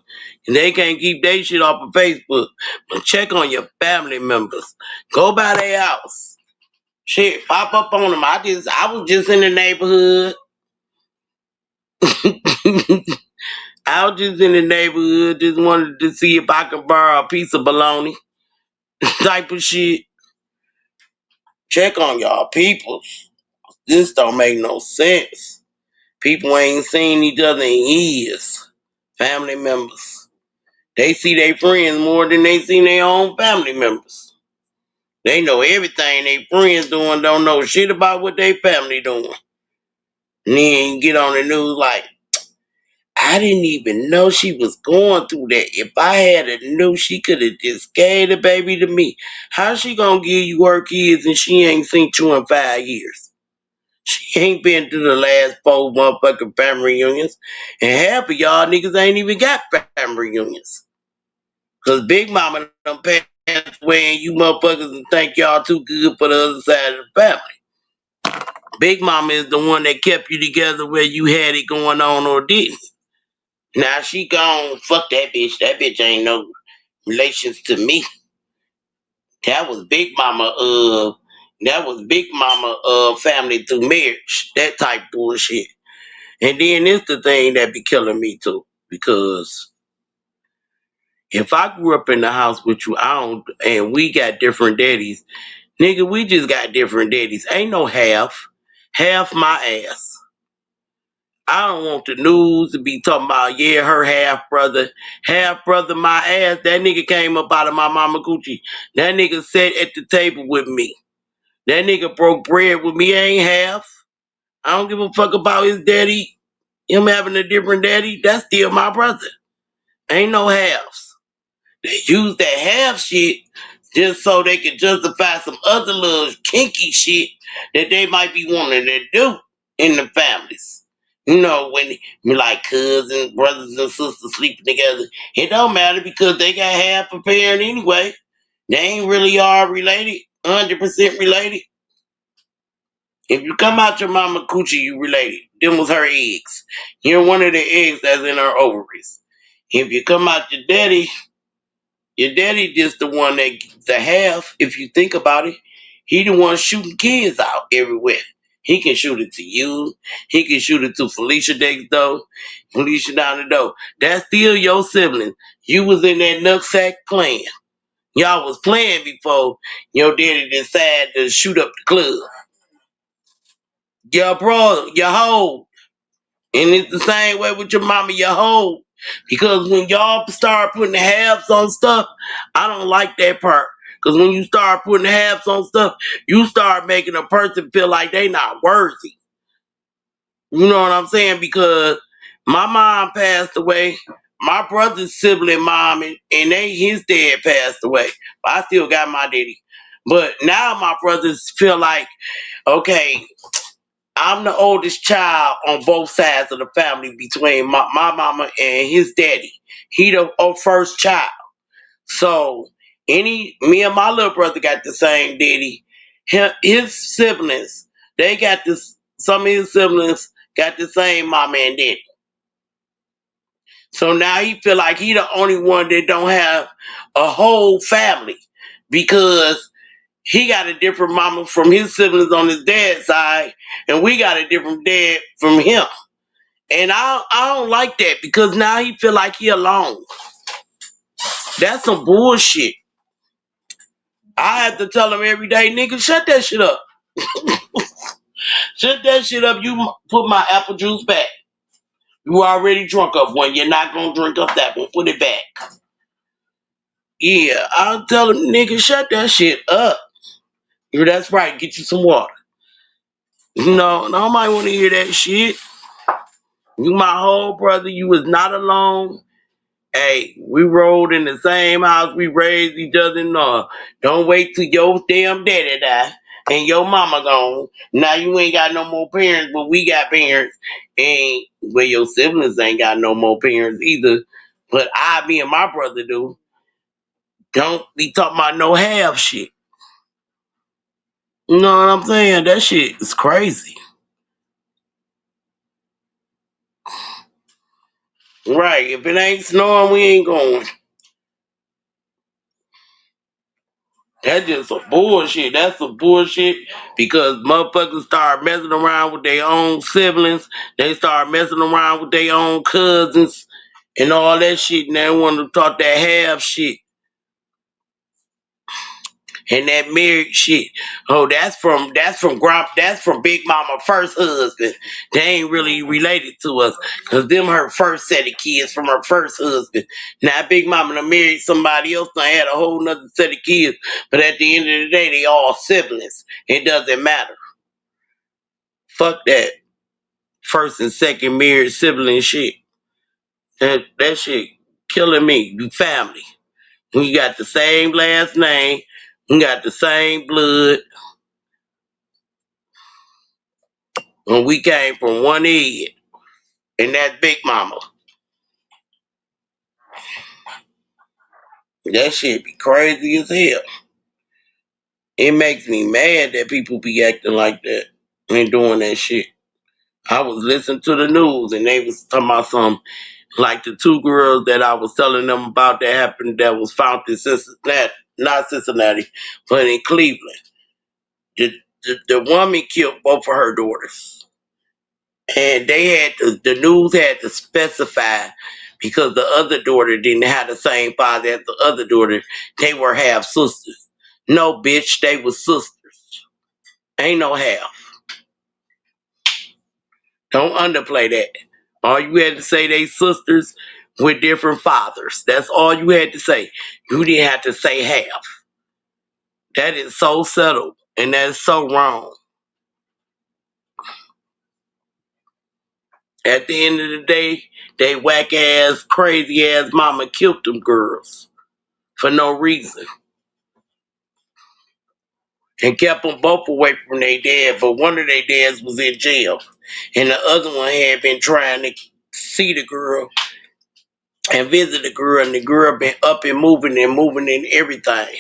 And they can't keep their shit off of Facebook. But check on your family members. Go by their house. Shit, pop up on them. I was just in the neighborhood. I was just in the neighborhood. Just wanted to see if I could borrow a piece of bologna. Type of shit. Check on y'all peoples. This don't make no sense. People ain't seen each other in years. Family members. They see their friends more than they see their own family members. They know everything they friends doing, don't know shit about what they family doing. And then get on the news like, I didn't even know she was going through that. If I had a knew, she could have just gave the baby to me. How she gonna give you her kids and she ain't seen you in 5 years? She ain't been to the last 4 motherfucking family reunions. And half of y'all niggas ain't even got family reunions. Cause Big Mama done passed away and you motherfuckers think y'all too good for the other side of the family. Big Mama is the one that kept you together where you had it going on or didn't. Now she gone, fuck that bitch. That bitch ain't no relations to me. That was Big Mama, family through marriage. That type bullshit. And then it's the thing that be killing me too. Because if I grew up in the house with you, and we got different daddies, nigga, we just got different daddies. Ain't no half. Half my ass. I don't want the news to be talking about, yeah, her half brother my ass. That nigga came up out of my mama Gucci. That nigga sat at the table with me. That nigga broke bread with me. Ain't half. I don't give a fuck about his daddy. Him having a different daddy, that's still my brother. Ain't no halves. They use that half shit just so they can justify some other little kinky shit that they might be wanting to do in the families. You know, when you like cousins, brothers and sisters sleeping together, it don't matter because they got half a parent anyway. They ain't really all related, 100% related. If you come out your mama coochie, you related. Them was her eggs. You're one of the eggs that's in her ovaries. If you come out your daddy just the one that the half, if you think about it, he the one shooting kids out everywhere. He can shoot it to you. He can shoot it to Felicia next door, Felicia down the door. That's still your sibling. You was in that nutsack clan. Y'all was playing before your daddy decided to shoot up the club. Your brother, your hoe. And it's the same way with your mama, your hoe. Because when y'all start putting the halves on stuff, I don't like that part. Because when you start putting the halves on stuff, you start making a person feel like they not worthy. You know what I'm saying? Because my mom passed away. My brother's sibling mom and his dad passed away. But I still got my daddy. But now my brothers feel like, okay, I'm the oldest child on both sides of the family between my mama and his daddy. He the first child. So me and my little brother got the same daddy. His siblings, they got this. Some of his siblings got the same mama and daddy. So now he feel like he the only one that don't have a whole family because he got a different mama from his siblings on his dad's side, and we got a different dad from him. And I don't like that because now he feel like he alone. That's some bullshit. I have to tell him every day, nigga, shut that shit up. Shut that shit up. You put my apple juice back. You already drunk up one. You're not gonna drink up that one. Put it back. Yeah, I'll tell him, nigga, shut that shit up. Yeah, that's right. Get you some water. No, nobody want to hear that shit. You my whole brother. You was not alone. Hey, we rode in the same house. We raised each other. No, don't wait till your damn daddy die and your mama gone. Now you ain't got no more parents, but we got parents. And well, your siblings ain't got no more parents either. But me and my brother do. Don't be talking about no half shit. You know what I'm saying? That shit is crazy. Right. If it ain't snowing, we ain't going. That's just some bullshit. That's some bullshit because motherfuckers start messing around with their own siblings. They start messing around with their own cousins and all that shit. And they want to talk that half shit and that married shit. Oh, that's from Big Mama first husband. They ain't really related to us because them her first set of kids from her first husband. Now Big Mama done married somebody else and had a whole nother set of kids. But at the end of the day, they all siblings. It doesn't matter. Fuck that first and second married sibling shit. That shit killing me. You family. We got the same last name. We got the same blood. And we came from one head, and that's Big Mama. That shit be crazy as hell. It makes me mad that people be acting like that and doing that shit. I was listening to the news, and they was talking about some, like the two girls that I was telling them about that happened that was found in Cincinnati, not Cincinnati, but in Cleveland. The woman killed both of her daughters. And they had the news had to specify because the other daughter didn't have the same father as the other daughter. They were half sisters. No, bitch, they were sisters. Ain't no half. Don't underplay that. All you had to say they sisters with different fathers. That's all you had to say. You didn't have to say half. That is so subtle and that's so wrong. At the end of the day, they whack ass, crazy ass mama killed them girls for no reason and kept them both away from their dad. But one of their dads was in jail, and the other one had been trying to see the girl and visit the girl, and the girl been up and moving and everything,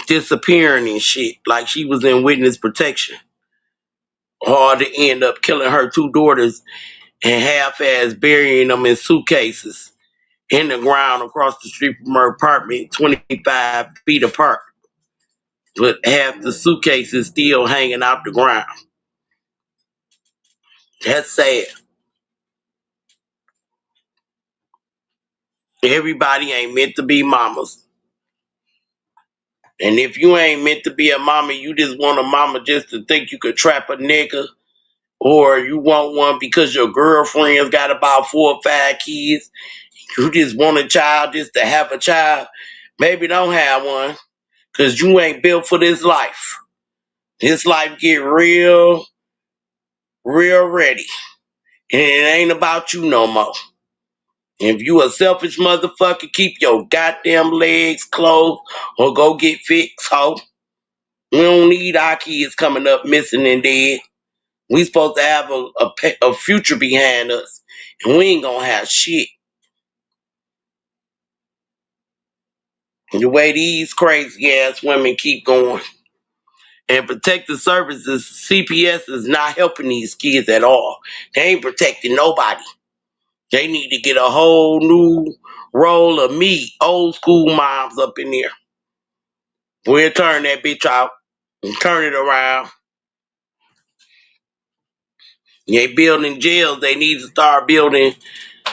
disappearing and shit, like she was in witness protection. Or to end up killing her two daughters and half-ass burying them in suitcases in the ground across the street from her apartment, 25 feet apart, with half the suitcases still hanging out the ground. That's sad. Everybody ain't meant to be mamas. And if you ain't meant to be a mama, you just want a mama just to think you could trap a nigga, or you want one because your girlfriend's got about 4 or 5 kids. You just want a child just to have a child. Maybe don't have one because you ain't built for this life. This life get real. real ready. And it ain't about you no more. If you a selfish motherfucker, keep your goddamn legs closed or go get fixed, ho. We don't need our kids coming up missing and dead. We supposed to have a future behind us. And we ain't gonna have shit. The way these crazy ass women keep going. And protective services, CPS is not helping these kids at all. They ain't protecting nobody. They need to get a whole new roll of me, old school moms up in there. We'll turn that bitch out and turn it around. They building jails. They need to start building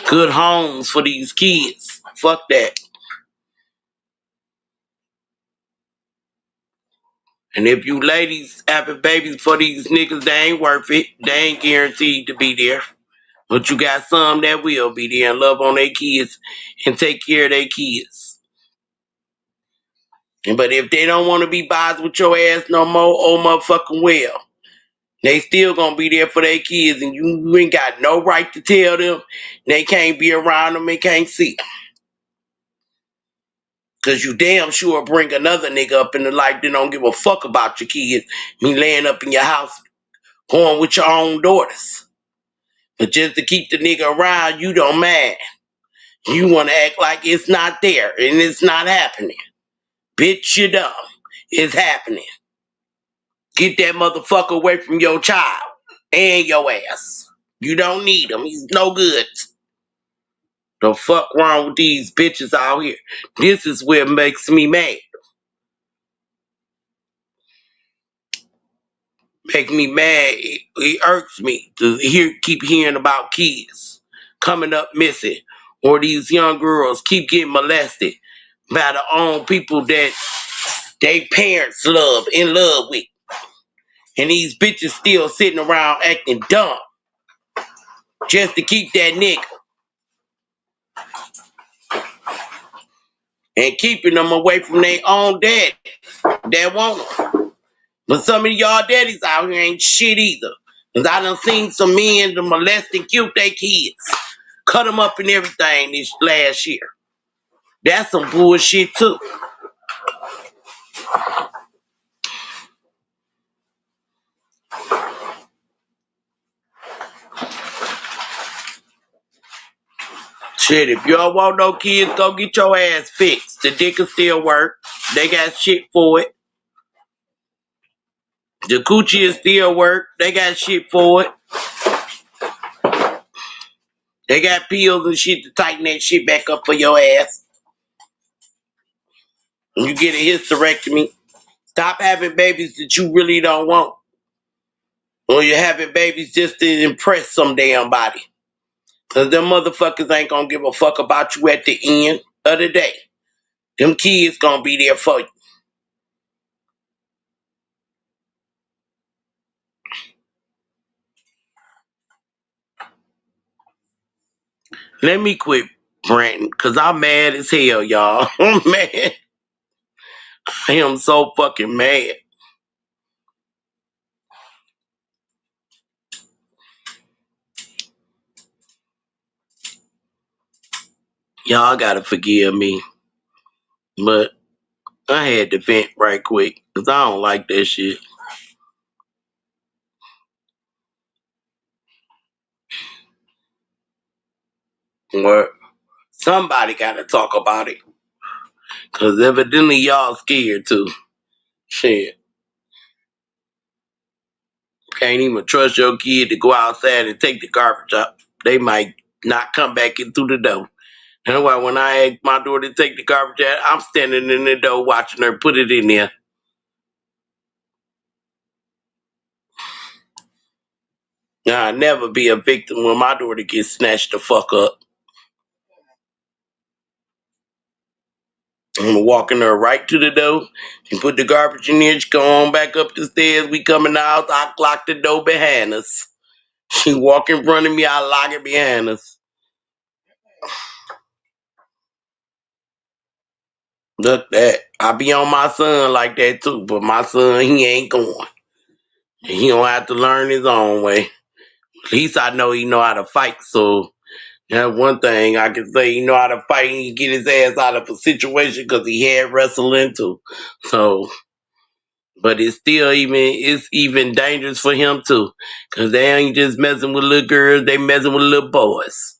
good homes for these kids. Fuck that. And if you ladies having babies for these niggas, they ain't worth it. They ain't guaranteed to be there. But you got some that will be there and love on their kids and take care of their kids. But if they don't want to be bothered with your ass no more, oh motherfucking well. They still gonna be there for their kids and you ain't got no right to tell them they can't be around them and can't see them. Cause you damn sure bring another nigga up in the life that don't give a fuck about your kids. Me laying up in your house going with your own daughters. But just to keep the nigga around, you don't mind. You want to act like it's not there and it's not happening. Bitch, you dumb. It's happening. Get that motherfucker away from your child and your ass. You don't need him. He's no good. The fuck wrong with these bitches out here? This is what makes me mad. Make me mad. It irks me to keep hearing about kids coming up missing, or these young girls keep getting molested by the own people that they parents in love with. And these bitches still sitting around acting dumb just to keep that nigga. And keeping them away from their own daddy that want them. But some of y'all daddies out here ain't shit either. Cause I done seen some men to molest and kill their kids. Cut them up and everything this last year. That's some bullshit too. Shit, if y'all want no kids, go get your ass fixed. The dick will still work. They got shit for it. The coochie will still work. They got shit for it. They got pills and shit to tighten that shit back up for your ass. When you get a hysterectomy, stop having babies that you really don't want. Or you're having babies just to impress some damn body. Cause them motherfuckers ain't gonna give a fuck about you at the end of the day. Them kids gonna be there for you. Let me quit ranting, cause I'm mad as hell, y'all. I'm mad. I am so fucking mad. Y'all gotta forgive me. But I had to vent right quick, cause I don't like that shit. What? Somebody gotta talk about it. Cause evidently y'all scared too. Shit. Can't even trust your kid to go outside and take the garbage out. They might not come back in through the door. That's why when I ask my daughter to take the garbage out, I'm standing in the door watching her put it in there. I'll never be a victim when my daughter gets snatched the fuck up. I'm walking her right to the door and put the garbage in there. She go on back up the stairs. We coming out. I lock the door behind us. She walk in front of me. I lock it behind us. Look that. I be on my son like that too, but my son, he ain't going. He don't have to learn his own way. At least I know he know how to fight. So that's one thing I can say. He know how to fight and he get his ass out of a situation because he had wrestling too. So, but it's even dangerous for him too, because they ain't just messing with little girls. They messing with little boys.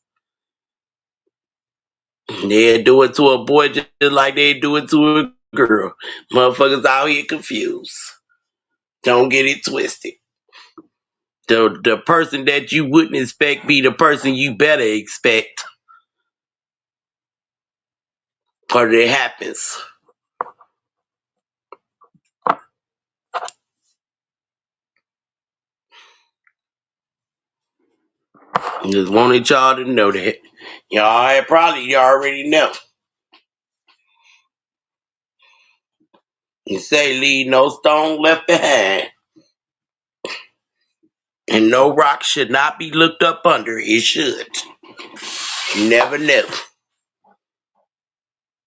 They do it to a boy just like they do it to a girl. Motherfuckers out here confused. Don't get it twisted. The person that you wouldn't expect be the person you better expect, or it happens. Just wanted y'all to know that. You already know. You say leave no stone left behind. And no rock should not be looked up under. It should. You never know.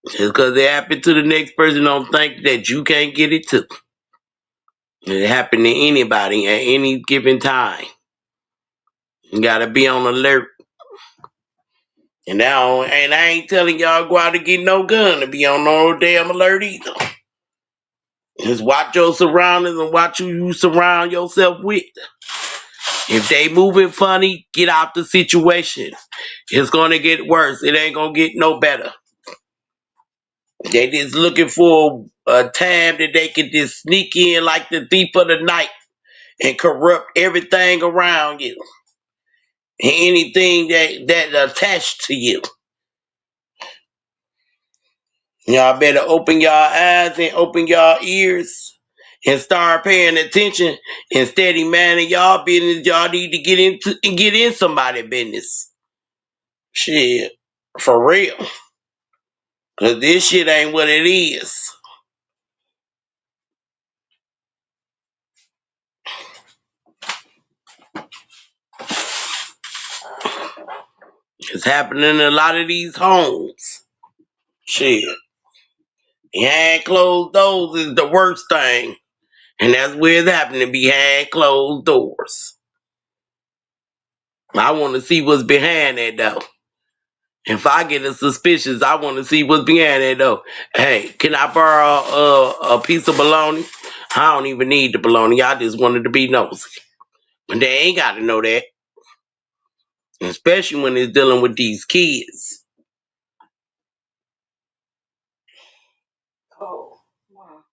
Just because it happened to the next person, don't think that you can't get it too. It happened to anybody at any given time. You gotta be on alert. And I ain't telling y'all go out and get no gun to be on no damn alert either. Just watch your surroundings and watch who you surround yourself with. If they moving funny, get out the situation. It's gonna get worse. It ain't gonna get no better. They just looking for a time that they can just sneak in like the thief of the night and corrupt everything around you and anything that attached to you. Y'all better open y'all eyes and open y'all ears and start paying attention and steady manning y'all business. Y'all need to get in somebody's business. Shit. For real. Cause this shit ain't what it is. It's happening in a lot of these homes. Shit. Behind closed doors is the worst thing. And that's where it's happening, behind closed doors. I want to see what's behind that though. If I get a suspicious, I want to see what's behind that though. Hey, can I borrow a piece of bologna? I don't even need the bologna. I just wanted to be nosy. But they ain't got to know that. Especially when it's dealing with these kids. Oh, wow.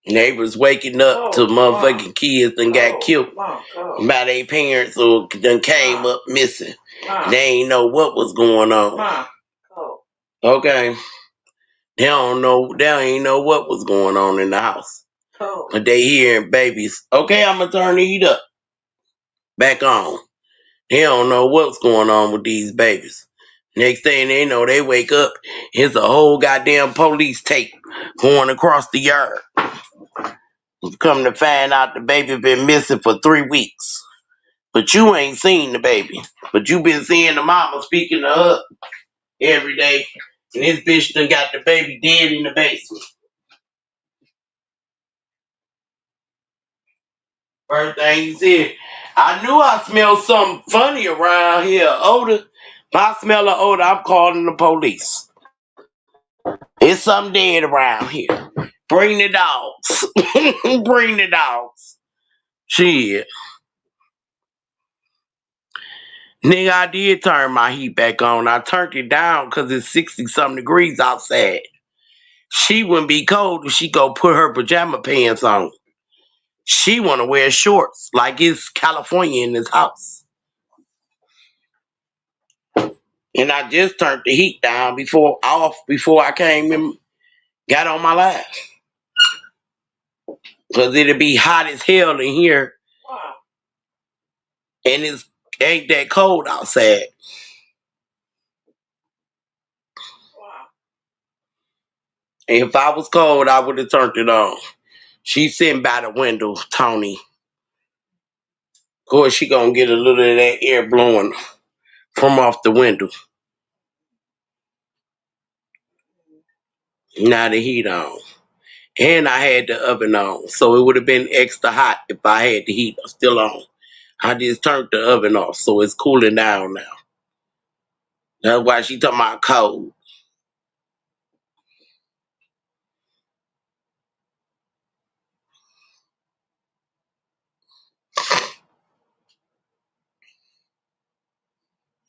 Neighbors waking up to motherfucking kids and got killed by their parents or done came up missing. They ain't know what was going on. Okay. They ain't know what was going on in the house. But they hearing babies. Okay, I'm gonna turn the heat up. Back on. They don't know what's going on with these babies. Next thing they know, they wake up, it's a whole goddamn police tape going across the yard. Come to find out the baby been missing for 3 weeks. But you ain't seen the baby. But you been seeing the mama speaking to her every day. And this bitch done got the baby dead in the basement. First thing he said, I knew I smelled something funny around here. Odor. If I smell an odor, I'm calling the police. It's something dead around here. Bring the dogs. Bring the dogs. Shit. Nigga, I did turn my heat back on. I turned it down because it's 60-something degrees outside. She wouldn't be cold if she go put her pajama pants on. She want to wear shorts like it's California in this house. And I just turned the heat down before I came and got on my live. Because it'll be hot as hell in here. Wow. And it ain't that cold outside. Wow. If I was cold, I would have turned it on. She's sitting by the window, Tony. Of course, she gonna get a little of that air blowing from off the window. Now the heat on. And I had the oven on. So it would have been extra hot if I had the heat still on. I just turned the oven off, so it's cooling down now. That's why she talking about cold.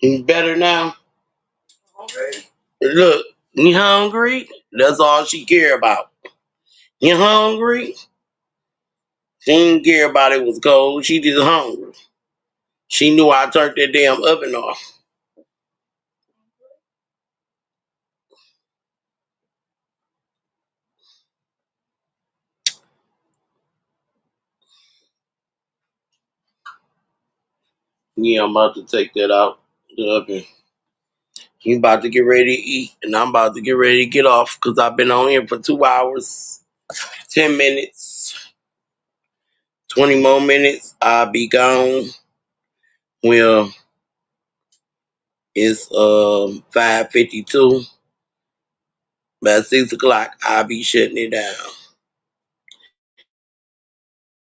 You better now? Okay. Look, you hungry? That's all she care about. You hungry? She didn't care about it was cold. She just hungry. She knew I turned that damn oven off. Yeah, I'm about to take that out the oven. You about to get ready to eat, and I'm about to get ready to get off because I've been on here for 2 hours, 10 minutes, 20 more minutes. I'll be gone. Well, it's 5:52. By 6 o'clock, I'll be shutting it down.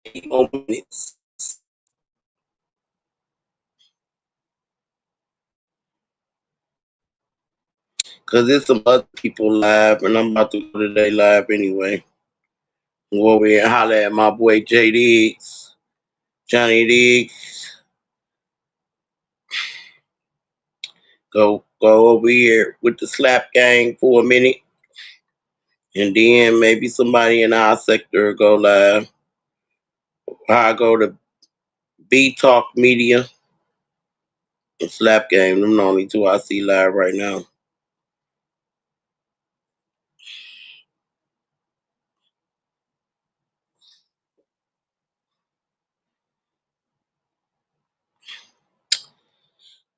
8 more minutes. Cause there's some other people live, and I'm about to go to their live anyway. Go over here and holler at my boy J Diggs, Johnny Diggs. Go over here with the slap gang for a minute, and then maybe somebody in our sector go live. I go to B Talk Media and Slap Game. Them the only two I see live right now.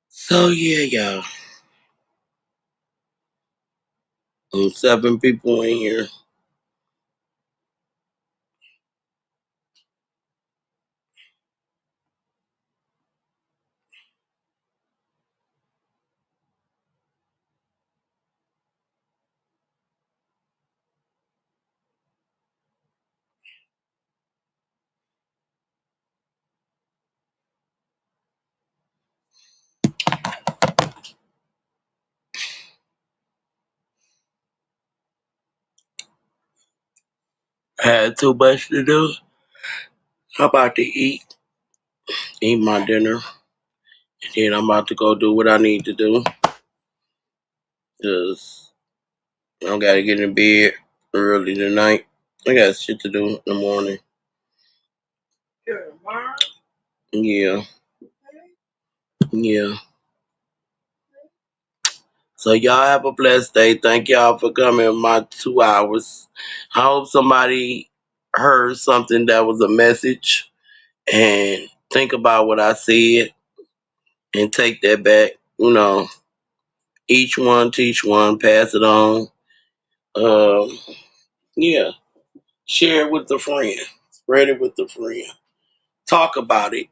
So yeah, y'all. 7 people in here. I had too much to do. I'm about to eat my dinner, and then I'm about to go do what I need to do. Cause I gotta get in bed early tonight. I got shit to do in the morning. Good tomorrow. Yeah, yeah. So y'all have a blessed day. Thank y'all for coming my 2 hours. I hope somebody heard something that was a message and think about what I said and take that back. You know, each one teach one, pass it on. Um, yeah, share it with a friend, spread it with a friend. Talk about it.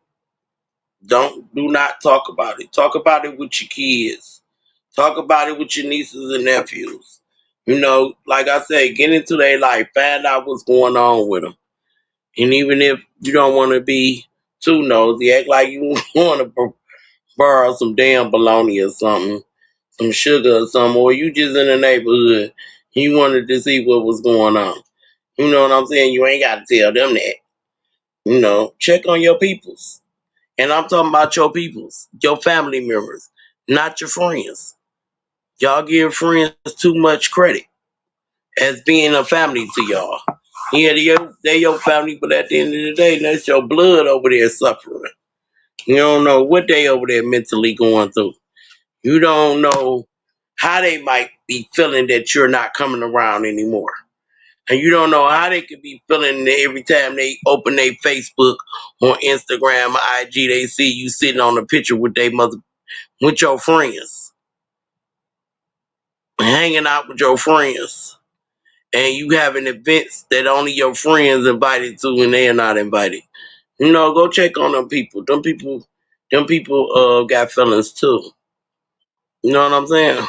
Do not talk about it. Talk about it with your kids. Talk about it with your nieces and nephews. You know, like I said, get into their life, find out what's going on with them. And even if you don't want to be too nosy, act like you want to borrow some damn bologna or something, some sugar or something, or you just in the neighborhood, you wanted to see what was going on. You know what I'm saying? You ain't got to tell them that. You know, check on your peoples. And I'm talking about your peoples, your family members, not your friends. Y'all give friends too much credit as being a family to y'all. Yeah, they your family, but at the end of the day, that's your blood over there suffering. You don't know what they over there mentally going through. You don't know how they might be feeling that you're not coming around anymore. And you don't know how they could be feeling that every time they open their Facebook or Instagram or IG, they see you sitting on a picture with their mother, with your friends, hanging out with your friends, and you having events that only your friends invited to and they are not invited. You know, go check on them people. Them people got feelings too. You know what I'm saying?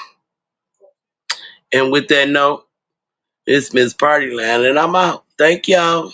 And with that note, it's Miss Partyland, and I'm out. Thank y'all.